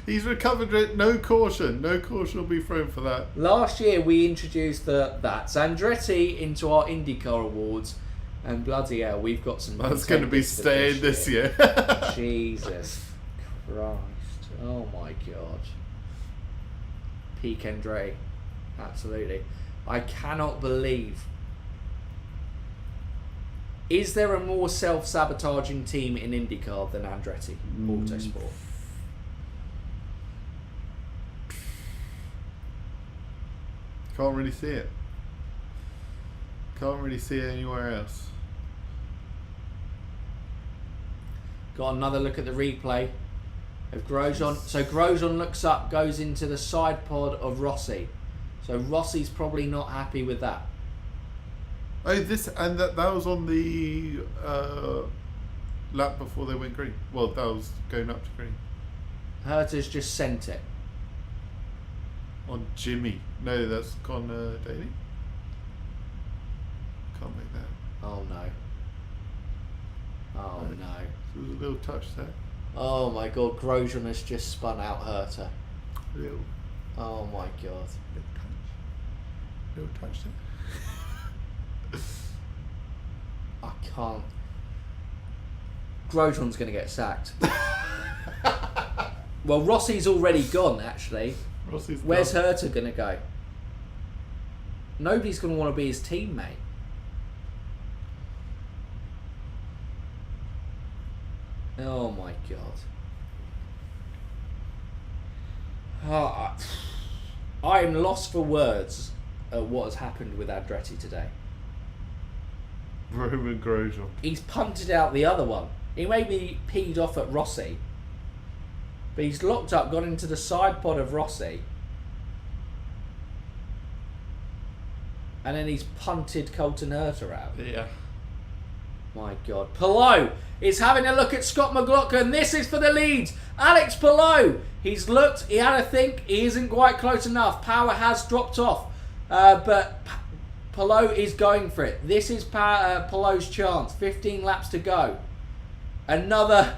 He's recovered it. No caution. No caution will be thrown for that. Last year we introduced that Andretti into our IndyCar awards, and bloody hell, we've got some. That's going to be staying this year. Jesus Christ! Oh my God! Peak Andretti, absolutely. I cannot believe. Is there a more self-sabotaging team in IndyCar than Andretti Autosport? Can't really see it. Can't really see it anywhere else. Got another look at the replay of Grosjean. So Grosjean looks up, goes into the side pod of Rossi. So Rossi's probably not happy with that. Oh, that was on the lap before they went green. Well, that was going up to green. Herta's just sent it. On Jimmy. No, that's Connor Daly. Can't make that. Oh no. Oh no. There was a little touch there. Oh my God, Grosjean has just spun out Herta. Little. Oh my God. Little touch there. I can't. Grosjean's going to get sacked. Well, Rossi's already gone, actually. Where's Herta going to go? Nobody's going to want to be his teammate. Oh my God. I am lost for words at what has happened with Andretti today. Roman Grosjean. He's punted out the other one. He may be peed off at Rossi, but he's locked up, gone into the side pod of Rossi, and then he's punted Colton Herta out. Yeah. My God. Palou is having a look at Scott McLaughlin. This is for the lead. Alex Palou. He's looked, he had a think, he isn't quite close enough. Power has dropped off, but Palou is going for it. This is Palou's chance. 15 laps to go. Another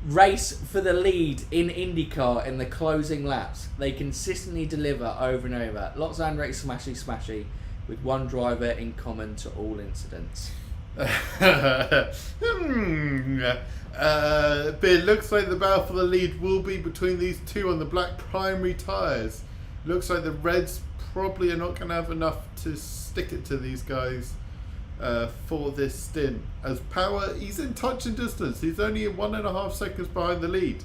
race for the lead in IndyCar in the closing laps. They consistently deliver over and over. Lots of Andretti smashy with one driver in common to all incidents. But it looks like the battle for the lead will be between these two on the black primary tyres. Looks like the Reds probably are not going to have enough to stick it to these guys for this stint. As Power, he's in touch and distance. He's only 1.5 seconds behind the lead.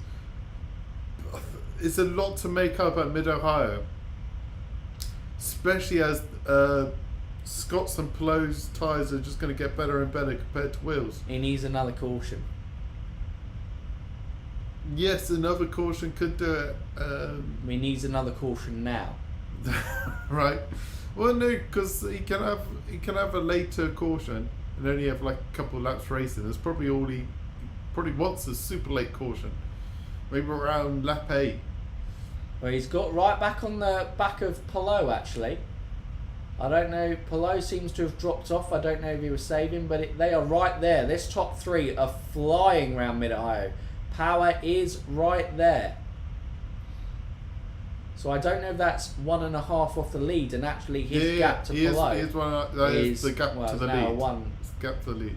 It's a lot to make up at Mid-Ohio. Especially as Scott's and Palou's tyres are just going to get better and better compared to Will's. He needs another caution. Yes, another caution could do it. He needs another caution now. Right. Well, no, because he can have a later caution and only have like a couple of laps racing. That's probably all he probably wants, a super late caution, maybe around lap 8. Well, he's got right back on the back of Palou actually. I don't know. Palou seems to have dropped off. I don't know if he was saving, but they are right there. This top 3 are flying around Mid-Ohio. Power is right there. So I don't know if that's 1.5 off the lead, and actually his gap to Palou is the gap to the lead. It's gap to the lead.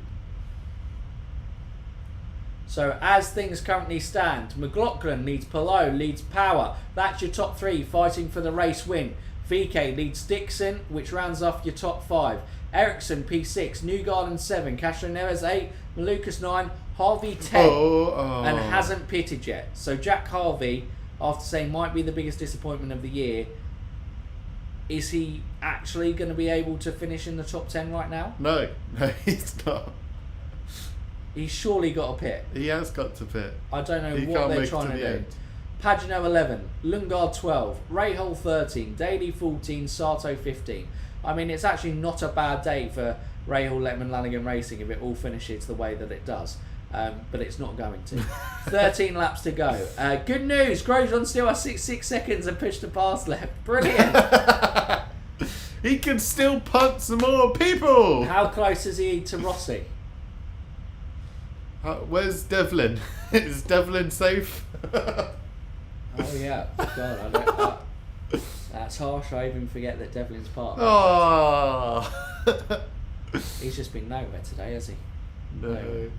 So as things currently stand, McLaughlin leads Palou, leads Power. That's your top 3 fighting for the race win. VK leads Dixon, which rounds off your top 5. Ericsson P6, Newgarden 7, Castro Neves 8, Malukas 9, Harvey 10, and hasn't pitted yet. So Jack Harvey, after saying might be the biggest disappointment of the year, is he actually going to be able to finish in the top 10 right now? No, he's not. He's surely got a pit. He has got to pit. I don't know what they're trying to do. End. Pagano 11, Lundgaard 12, Rahal 13, Daly 14, Sato 15. I mean, it's actually not a bad day for Rahal, Lettman, Lanigan Racing if it all finishes the way that it does. But it's not going to. 13 laps to go. Good news, Grosjean still has 6 seconds and push to pass left. Brilliant. He can still punt some more people. How close is he to Rossi? Where's Devlin? Is Devlin safe? Oh yeah, God, I don't. That's harsh. I even forget that Devlin's part. Oh. He's just been nowhere today, has he? No.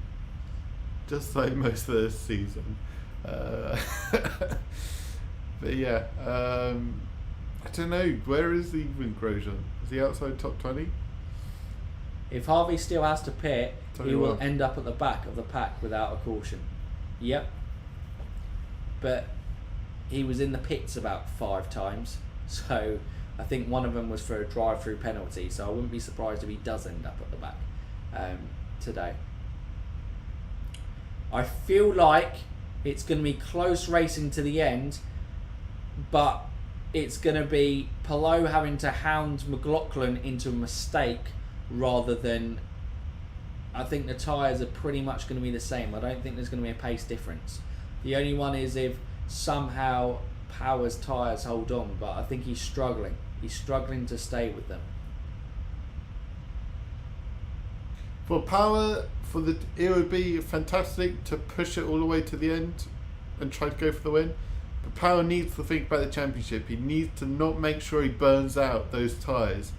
Just like most of the season. But yeah, I don't know. Where is even Grosjean? Is he outside top 20? If Harvey still has to pit, he will 21. end up at the back of the pack without a caution. Yep. But he was in the pits about 5 times, so I think one of them was for a drive-through penalty, so I wouldn't be surprised if he does end up at the back today. I feel like it's going to be close racing to the end, but it's going to be Palou having to hound McLaughlin into a mistake rather than... I think the tyres are pretty much going to be the same. I don't think there's going to be a pace difference. The only one is if somehow Power's tyres hold on, but I think he's struggling. He's struggling to stay with them. For Power, it would be fantastic to push it all the way to the end and try to go for the win. But Power needs to think about the championship. He needs to not make sure he burns out those tyres.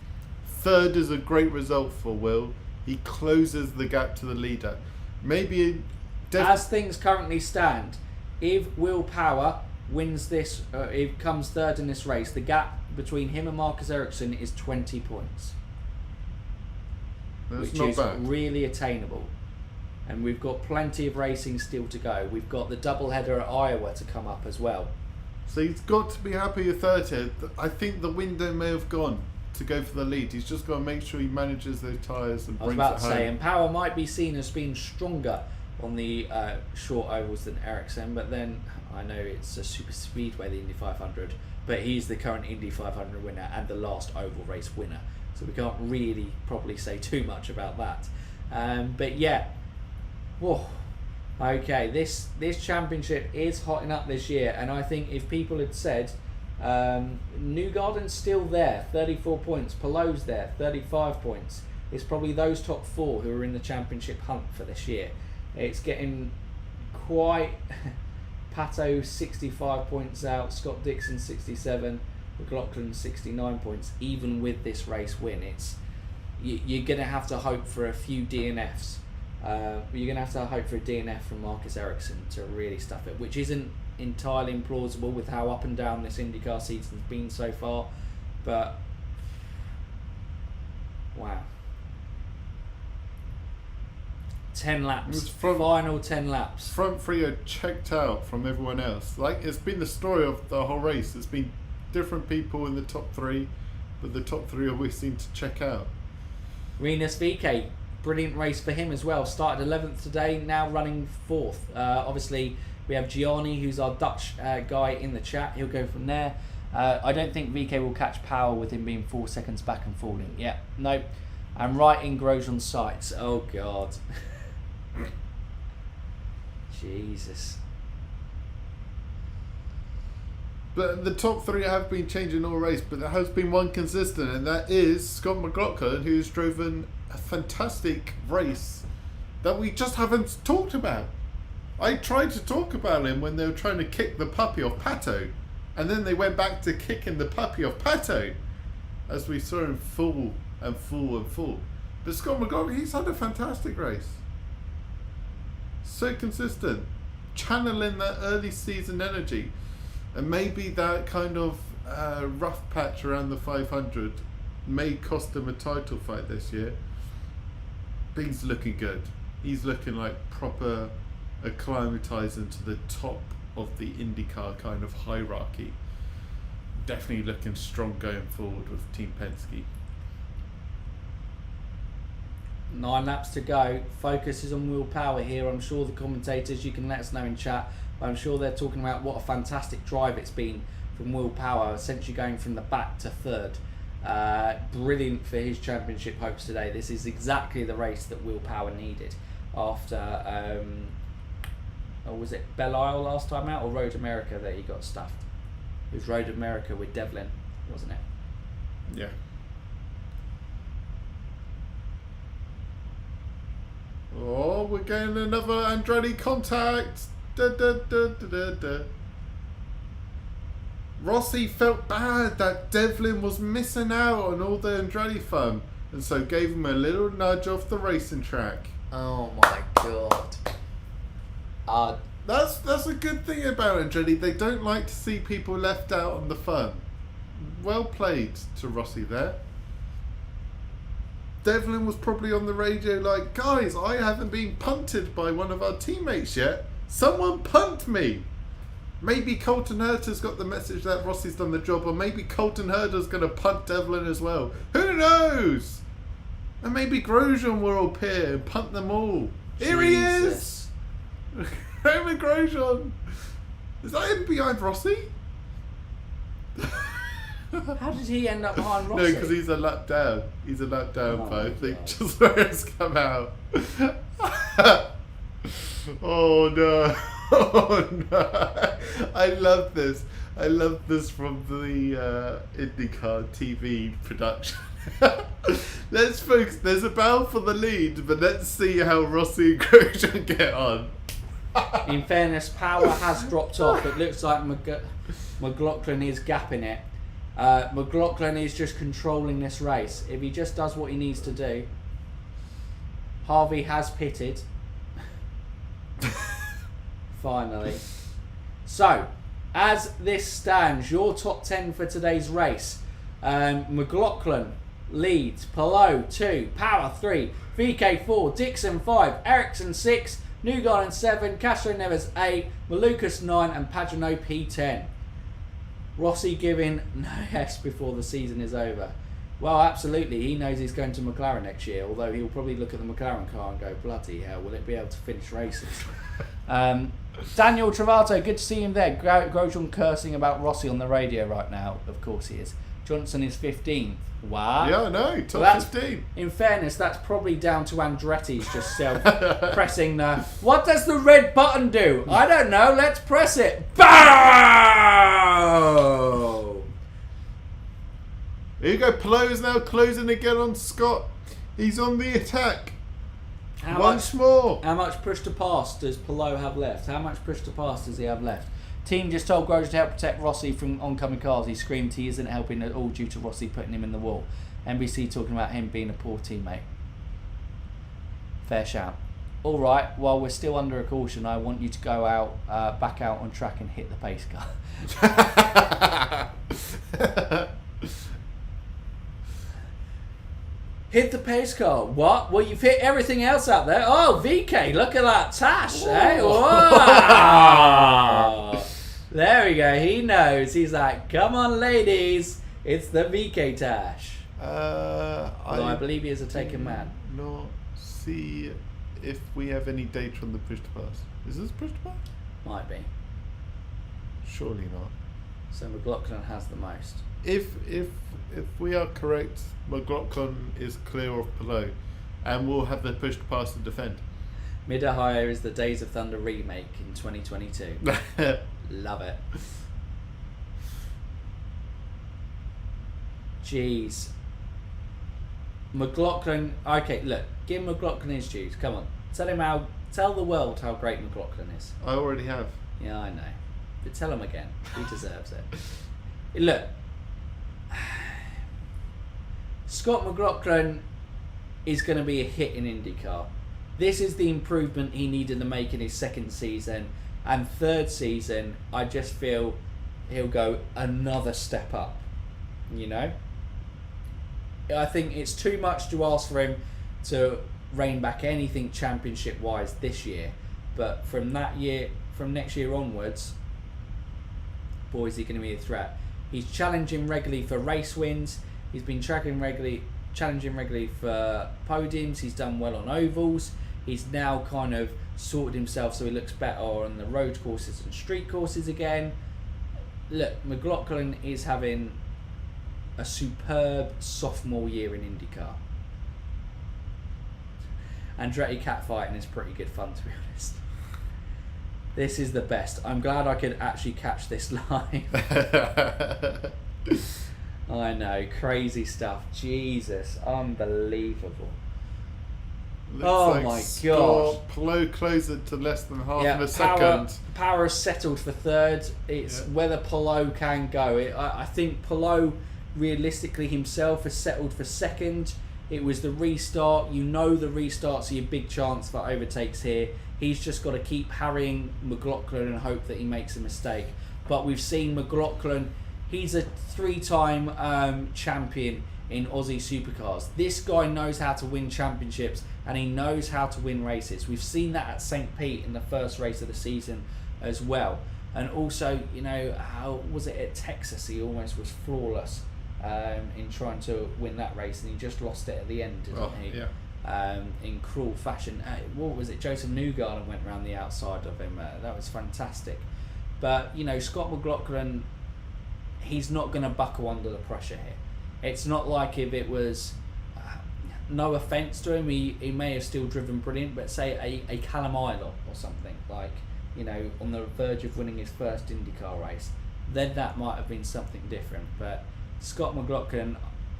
3rd is a great result for Will. He closes the gap to the leader. Maybe as things currently stand, if Will Power wins this, if comes 3rd in this race, the gap between him and Marcus Ericsson is 20 points. That's which not is bad. Really attainable. And we've got plenty of racing still to go. We've got the doubleheader at Iowa to come up as well. So he's got to be happy with 30th. I think the window may have gone to go for the lead. He's just got to make sure he manages those tyres and brings it home. I was about to say, and Power might be seen as being stronger on the short ovals than Ericsson, but then I know it's a super speedway, the Indy 500, but he's the current Indy 500 winner and the last oval race winner, so we can't really properly say too much about that. But yeah, whoa. Okay, this championship is hotting up this year, and I think if people had said Newgarden's still there, 34 points, Palou's there, 35 points, it's probably those top 4 who are in the championship hunt for this year. It's getting quite... Pato 65 points out, Scott Dixon 67, McLaughlin 69 points, even with this race win. You're going to have to hope for a few DNFs. You're going to have to hope for a DNF from Marcus Ericsson to really stuff it, which isn't entirely implausible with how up and down this IndyCar season's been so far, but wow. 10 laps, final 10 laps. Front 3 are checked out from everyone else. Like, it's been the story of the whole race. It's been different people in the top 3, but the top 3 always seem to check out. Rinus VK, brilliant race for him as well. Started 11th today, now running 4th. Obviously, we have Gianni, who's our Dutch guy in the chat. He'll go from there. I don't think VK will catch power with him being 4 seconds back and falling. Yeah, no. And right in Grosjean's sights. Oh, God. Jesus. But the top three have been changing all race, but there has been one consistent, and that is Scott McLaughlin, who's driven a fantastic race that we just haven't talked about. I tried to talk about him when they were trying to kick the puppy off Pato, and then they went back to kicking the puppy off Pato, as we saw him fall and fall and fall. But Scott McLaughlin, he's had a fantastic race. So consistent, channeling that early season energy. And maybe that kind of rough patch around the 500 may cost him a title fight this year. But he's looking good. He's looking like proper acclimatizing to the top of the IndyCar kind of hierarchy. Definitely looking strong going forward with Team Penske. 9 laps to go. Focus is on Will Power here. I'm sure the commentators, you can let us know in chat, but I'm sure they're talking about what a fantastic drive it's been from Will Power, essentially going from the back to third. Brilliant for his championship hopes today. This is exactly the race that Will Power needed after, or was it Belle Isle last time out, or Road America that he got stuffed? It was Road America with Devlin, wasn't it? Yeah. Oh, we're getting another Andretti contact. Da, da, da, da, da, da. Rossi felt bad that Devlin was missing out on all the Andretti fun, and so gave him a little nudge off the racing track. Oh my God. That's a good thing about Andretti. They don't like to see people left out on the fun. Well played to Rossi there. Devlin was probably on the radio like, guys, I haven't been punted by one of our teammates yet. Someone punt me. Maybe Colton Herta's got the message that Rossi's done the job, or maybe Colton Herta's going to punt Devlin as well. Who knows? And maybe Grosjean will appear and punt them all. Here he is! Roman Grosjean. Is that him behind Rossi? How did he end up behind Rossi? No, because he's a lap down. He's a lap down, Oh, but I think God. just where it's come out. Oh no. Oh no. I love this. I love this from the IndyCar TV production. Let's focus. There's a battle for the lead, but let's see how Rossi and Grosjean get on. In fairness, Power has dropped off. It looks like McLaughlin is gapping it. McLaughlin is just controlling this race. If he just does what he needs to do. Harvey has pitted. Finally. So, as this stands, your top 10 for today's race. McLaughlin leads, Palou 2, Power 3, VK 4, Dixon 5, Ericsson 6, Newgarden 7, Castro Neves 8, Malukas 9 and Pagenaud P10. Rossi giving no S before the season is over. Well, absolutely. He knows he's going to McLaren next year, although he'll probably look at the McLaren car and go, bloody hell, will it be able to finish races? Daniel Travato, good to see him there. Grosjean cursing about Rossi on the radio right now. Of course he is. Johnson is 15th. Wow. Yeah, I know. Top 15. In fairness, that's probably down to Andretti's just pressing the... What does the red button do? I don't know. Let's press it. Boom! Here you go. Palou's now closing again on Scott. He's on the attack. Once more. How much push to pass does Palou have left? How much push to pass does he have left? Team just told Grosjean to help protect Rossi from oncoming cars. He screamed he isn't helping at all due to Rossi putting him in the wall. NBC talking about him being a poor teammate. Fair shout. Alright, while we're still under a caution, I want you to go out, back out on track and hit the pace car. Hit the pace car. What? Well, you've hit everything else out there. Oh, VK, look at that Tash, eh? Whoa. There we go. He knows. He's like, come on, ladies. It's the VK Tash. I believe he is a taken man. Not see if we have any data on the push to pass. Is this push to pass? Might be. Surely not. So McLaughlin has the most. If we are correct, McLaughlin is clear of Palou, and we'll have the push to pass and defend. Mid-Ohio is the Days of Thunder remake in 2022. Love it. Jeez. McLaughlin. Okay, look. Give McLaughlin his dues. Come on. Tell the world how great McLaughlin is. I already have. Yeah, I know. But tell him again. He deserves it. Look. Scott McLaughlin is going to be a hit in IndyCar. This is the improvement he needed to make in his second season. And third season, I just feel he'll go another step up. You know? I think it's too much to ask for him to rein back anything championship-wise this year. But from next year onwards, boy, is he going to be a threat. He's challenging regularly for race wins. He's been challenging regularly for podiums. He's done well on ovals. He's now kind of sorted himself so he looks better on the road courses and street courses again. Look, McLaughlin is having a superb sophomore year in IndyCar. Andretti catfighting is pretty good fun, to be honest. This is the best. I'm glad I could actually catch this live. I know, crazy stuff. Jesus, unbelievable. Looks my Scott God. Palou closed it to less than half of a second. Power has settled for third. It's whether Palou can go. I think Palou realistically himself has settled for second. It was the restart. You know the restarts are your big chance for overtakes here. He's just got to keep harrying McLaughlin and hope that he makes a mistake. But we've seen McLaughlin, he's a 3-time champion in Aussie Supercars. This guy knows how to win championships and he knows how to win races. We've seen that at St. Pete in the first race of the season as well. And also, you know, how was it at Texas? He almost was flawless in trying to win that race, and he just lost it at the end, didn't he? Yeah. In cruel fashion. What was it? Joseph Newgarden went around the outside of him. That was fantastic. But, you know, Scott McLaughlin, he's not going to buckle under the pressure here. It's not like if it was, no offence to him, he may have still driven brilliant, but say a Callum Isler or something, like, you know, on the verge of winning his first IndyCar race, then that might have been something different. But Scott McLaughlin,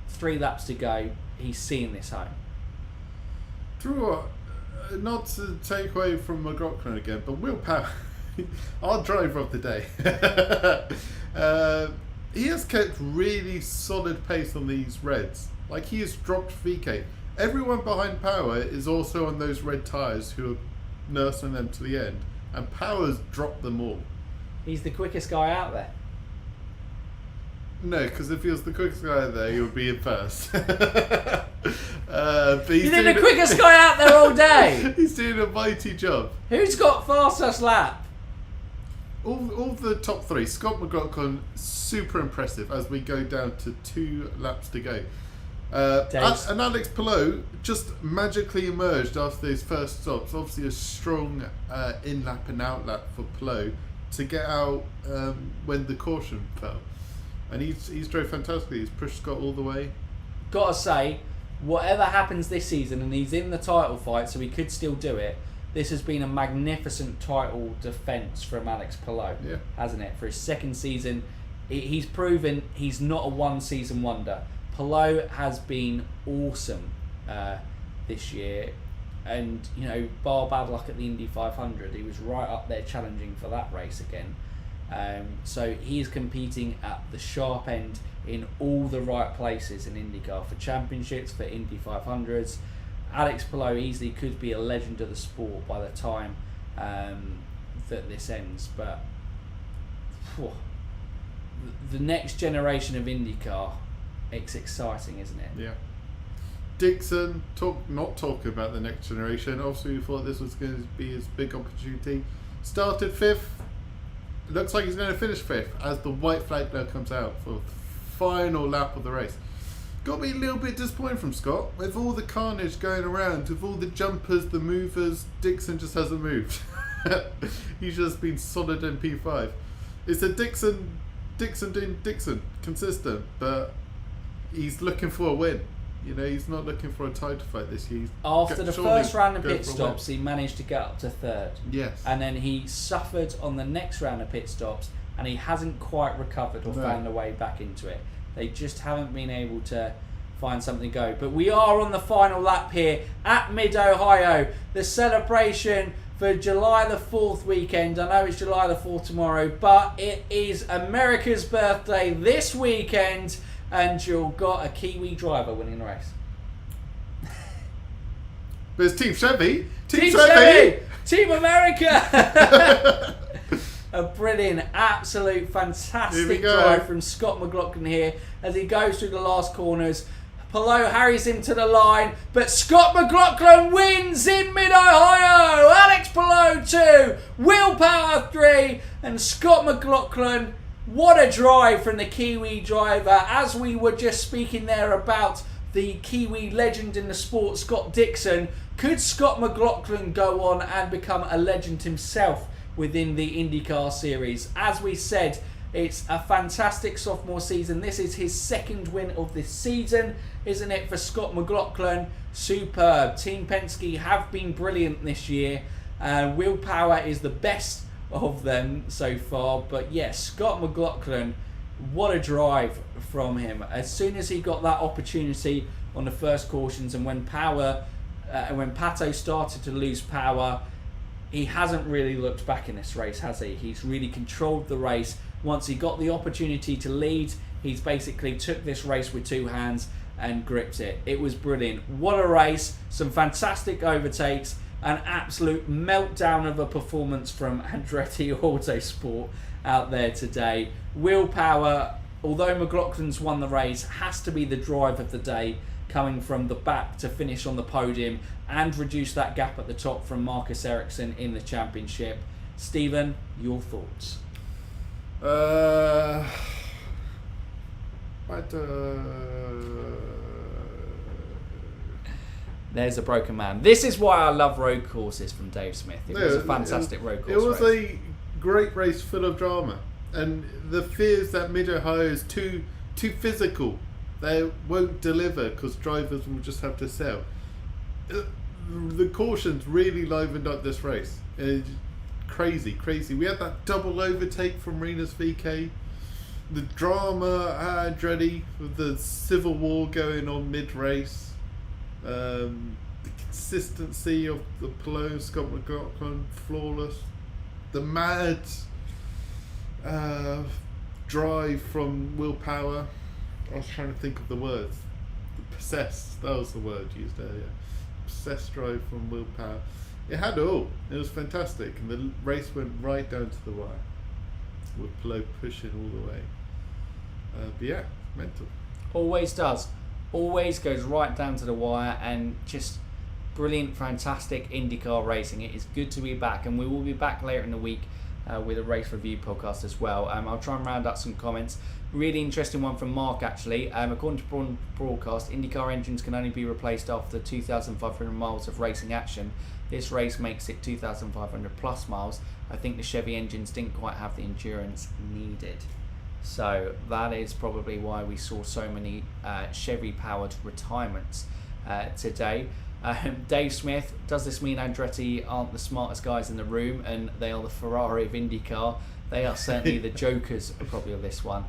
3 laps to go, he's seeing this home. Through not to take away from McLaughlin again, but Will Power, our driver of the day, he has kept really solid pace on these reds. Like, he has dropped VK. Everyone behind Power is also on those red tyres who are nursing them to the end, and Power's dropped them all. He's the quickest guy out there. No, because if he was the quickest guy out there, he would be in first. But he's the quickest guy out there all day. He's doing a mighty job. Who's got fastest lap? All the top 3. Scott McLaughlin, super impressive as we go down to 2 laps to go. And Alex Palou just magically emerged after his first stops. Obviously a strong in-lap and out-lap for Palou to get out when the caution fell. And he's drove fantastically. He's pushed Scott all the way. Gotta say, whatever happens this season, and he's in the title fight, so he could still do it, this has been a magnificent title defence from Alex Palou, hasn't it? For his second season, he's proven he's not a one-season wonder. Palou has been awesome this year, and, you know, bar bad luck at the Indy 500, he was right up there challenging for that race again. So he is competing at the sharp end in all the right places in IndyCar, for championships, for Indy 500s. Alex Palou easily could be a legend of the sport by the time that this ends. But the next generation of IndyCar, it's exciting, isn't it? Yeah. Dixon, not talking about the next generation. Obviously, we thought this was going to be his big opportunity. Started 5th. Looks like he's going to finish 5th as the white flag now comes out for the final lap of the race. Got me a little bit disappointed from Scott. With all the carnage going around, with all the jumpers, the movers, Dixon just hasn't moved. He's just been solid in P5. It's a Dixon Dixon doing Dixon, consistent, but he's looking for a win. You know, he's not looking for a title fight this year. After the first round of pit stops, he managed to get up to third. Yes. And then he suffered on the next round of pit stops, and he hasn't quite recovered or found a way back into it. They just haven't been able to find something to go. But we are on the final lap here at Mid-Ohio. The celebration for July the 4th weekend. I know it's July the 4th tomorrow, but it is America's birthday this weekend, and you've got a Kiwi driver winning the race. But it's Team Chevy. Team Chevy! Team America! A brilliant, absolute, fantastic drive from Scott McLaughlin here as he goes through the last corners. Palou harries him to the line, but Scott McLaughlin wins in Mid-Ohio. Alex Palou 2, Will Power 3, and Scott McLaughlin. What a drive from the Kiwi driver. As we were just speaking there about the Kiwi legend in the sport, Scott Dixon, could Scott McLaughlin go on and become a legend himself within the IndyCar series? As we said, it's a fantastic sophomore season. This is his second win of this season, isn't it, for Scott McLaughlin? Superb. Team Penske have been brilliant this year. Will Power is the best of them so far. But yes, Scott McLaughlin, what a drive from him. As soon as he got that opportunity on the first cautions, and when Pato started to lose power, he hasn't really looked back in this race, has he? He's really controlled the race. Once he got the opportunity to lead, he's basically took this race with two hands and gripped it. It was brilliant. What a race. Some fantastic overtakes. An absolute meltdown of a performance from Andretti Autosport out there today. Will Power, although McLaughlin's won the race, has to be the drive of the day, coming from the back to finish on the podium and reduce that gap at the top from Marcus Ericsson in the championship. Stephen, your thoughts? There's a broken man. This is why I love road courses from Dave Smith. It was a fantastic road course. It was a great race full of drama. And the fears that Mid-Ohio is too physical. They won't deliver because drivers will just have to sell. The cautions really livened up this race. Crazy. We had that double overtake from Renus VK. The drama at Andretti with the civil war going on mid-race. The consistency of the Palou, Scott McLaughlin, flawless. The mad drive from Will Power. I was trying to think of the words. The possessed, that was the word used earlier. Possessed drive from Will Power. It had it all. It was fantastic. And the race went right down to the wire. With Palou pushing all the way. But yeah, mental. Always does. Always goes right down to the wire, and just brilliant, fantastic IndyCar racing. It is good to be back, and we will be back later in the week with a race review podcast as well. I'll try and round up some comments. Really interesting one from Mark, actually. According to broadcast, IndyCar engines can only be replaced after 2,500 miles of racing action. This race makes it 2,500 plus miles. I think the Chevy engines didn't quite have the endurance needed. So that is probably why we saw so many Chevy-powered retirements today. Dave Smith, does this mean Andretti aren't the smartest guys in the room and they are the Ferrari of IndyCar? They are certainly the jokers probably of this one.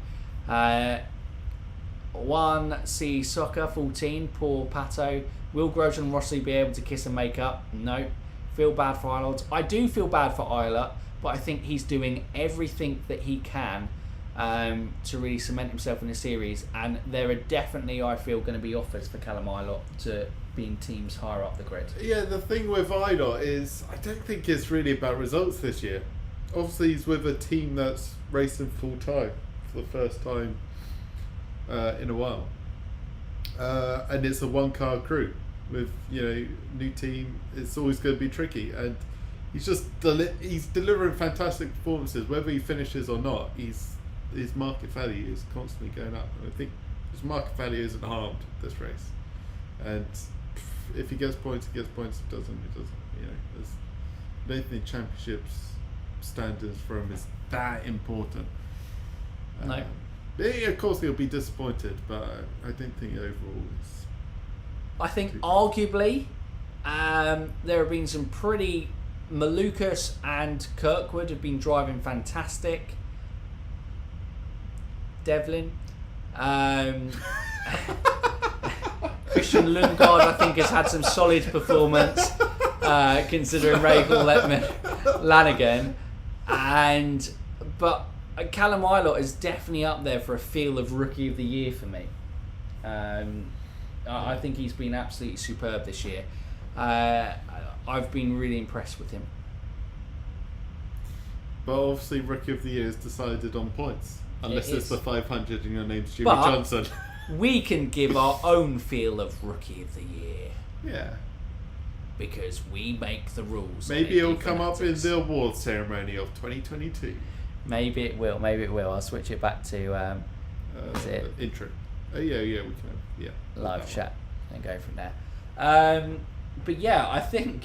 1C Soccer 14, poor Pato. Will Grosjean and Rossi be able to kiss and make up? No. Feel bad for Eilert. I do feel bad for Eilert, but I think he's doing everything that he can to really cement himself in the series, and there are definitely, I feel, going to be offers for Callum Eilert to be in teams higher up the grid. Yeah, the thing with Eilert is I don't think it's really about results this year. Obviously he's with a team that's racing full time for the first time in a while, and it's a one car crew with, you know, new team. It's always going to be tricky, and he's just he's delivering fantastic performances whether he finishes or not. His market value is constantly going up. I think his market value isn't harmed this race, and if he gets points, he gets points. If he doesn't, he doesn't. You know, I don't think championships standards for him is that important. No. Yeah, of course he'll be disappointed, but I don't think overall it's... I think arguably there have been some pretty... Malukas and Kirkwood have been driving fantastic. Devlin. Christian Lundgaard, I think, has had some solid performance, considering Rahal Lanigan. But Callum Ilott is definitely up there for a feel of Rookie of the Year for me. I think he's been absolutely superb this year. I've been really impressed with him. But obviously Rookie of the Year is decided on points. Unless it's the 500 and your name's Jimmy But Johnson. We can give our own feel of Rookie of the Year. Yeah. Because we make the rules. Maybe it'll come up in the awards ceremony of 2022. Maybe it will. I'll switch it back to intro. Yeah, we can. Yeah. Live chat and go from there. But yeah, I think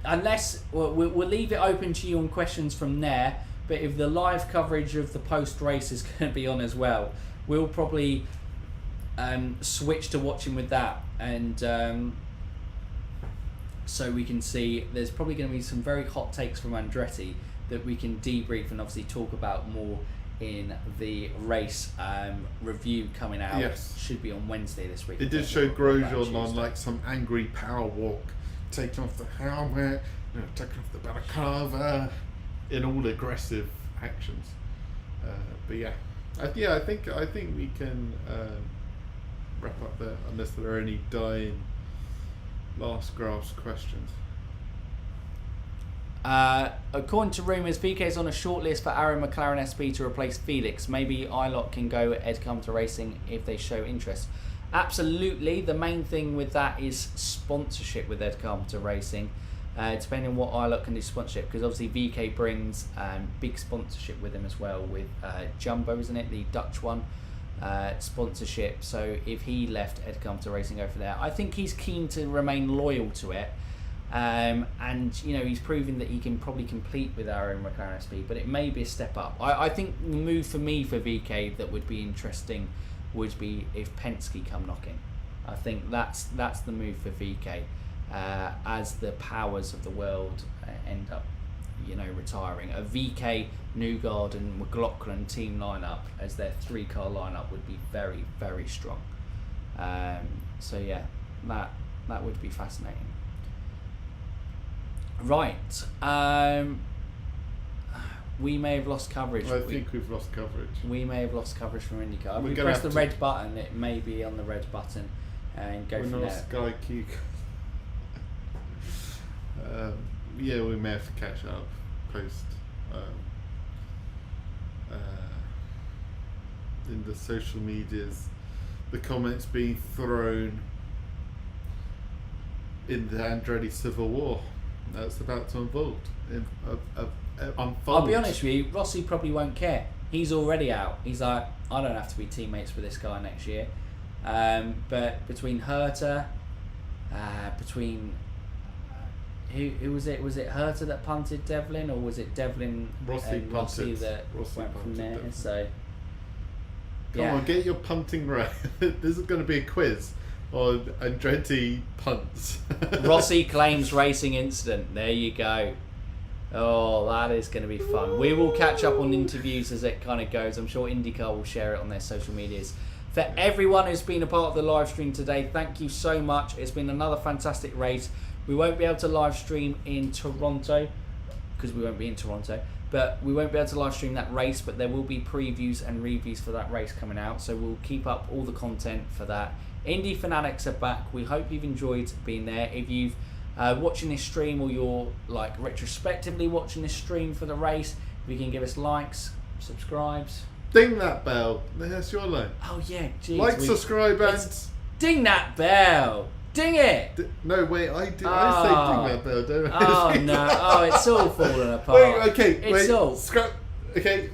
unless we'll leave it open to you on questions from there. But if the live coverage of the post race is going to be on as well, we'll probably switch to watching with that, and so we can see. There's probably going to be some very hot takes from Andretti that we can debrief and obviously talk about more in the race review coming out. Yes. Should be on Wednesday this week. It did show Grosjean on like some angry power walk, taking off the helmet, taking off the balaclava, in all aggressive actions. But yeah, I think we can wrap up there unless there are any dying last grasp questions. According to rumours, VK is on a shortlist for Aaron McLaren SP to replace Felix. Maybe Ilott can go Ed Come to Racing if they show interest. Absolutely. The main thing with that is sponsorship with Ed Come to Racing. Depending on what Ilott can do sponsorship, because obviously VK brings big sponsorship with him as well with Jumbo, isn't it, the Dutch one, sponsorship. So if he left Ed Come to Racing over there, I think he's keen to remain loyal to it. And he's proven that he can probably compete with our own McLaren SP, but it may be a step up. I think the move for me for VK that would be interesting would be if Penske come knocking. I think that's the move for VK. As the powers of the world end up, retiring, a VK, Newgarden, and McLaughlin team lineup as their 3-car lineup would be very, very strong. So yeah, that would be fascinating. Right, we may have lost coverage. I think we've lost coverage. We may have lost coverage from IndyCar. If we press the red button, it may be on the red button and go from there. Sky Q. Yeah, we may have to catch up post in the social medias, the comments being thrown in the Andretti Civil War that's about to unfold. I'll be honest with you, Rossi probably won't care. He's already out. He's like, I don't have to be teammates with this guy next year. But between Herta, who was it? Was it Herta that punted Devlin, or was it Devlin and Rossi that went from there? Devlin. So, Come on, get your punting right. This is going to be a quiz on Andretti punts. Rossi claims racing incident. There you go. Oh, that is going to be fun. We will catch up on interviews as it kind of goes. I'm sure IndyCar will share it on their social medias. For everyone who's been a part of the live stream today, thank you so much. It's been another fantastic race. We won't be able to live stream in Toronto because we won't be in Toronto, but we won't be able to live stream that race, but there will be previews and reviews for that race coming out, so we'll keep up all the content for that. Indy Fanatics are back. We hope you've enjoyed being there. If you've watching this stream, or you're like retrospectively watching this stream for the race, if you can give us likes, subscribes, ding that bell. That's your line. Oh yeah, geez, subscribe, and ding that bell. Ding it! No, wait, I do. I say ding that bell, don't I? Oh no! Oh, it's all falling apart. Wait, okay, it's all. Scrap. Okay.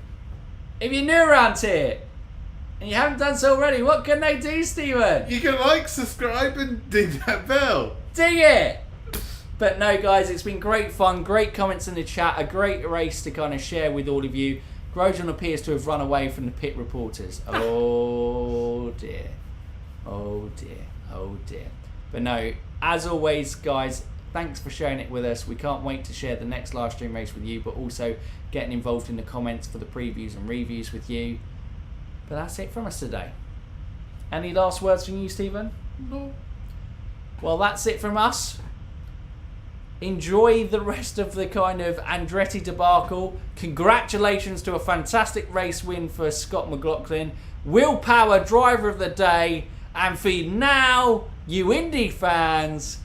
If you're new around here and you haven't done so already, what can they do, Stephen? You can like, subscribe, and ding that bell. Ding it! But no, guys, it's been great fun, great comments in the chat, a great race to kind of share with all of you. Grosjean appears to have run away from the pit reporters. Oh dear. Oh dear. Oh dear. But no, as always, guys, thanks for sharing it with us. We can't wait to share the next live stream race with you, but also getting involved in the comments for the previews and reviews with you. But that's it from us today. Any last words from you, Stephen? No. Well, that's it from us. Enjoy the rest of the kind of Andretti debacle. Congratulations to a fantastic race win for Scott McLaughlin. Willpower driver of the day. And for now, you Indy fans,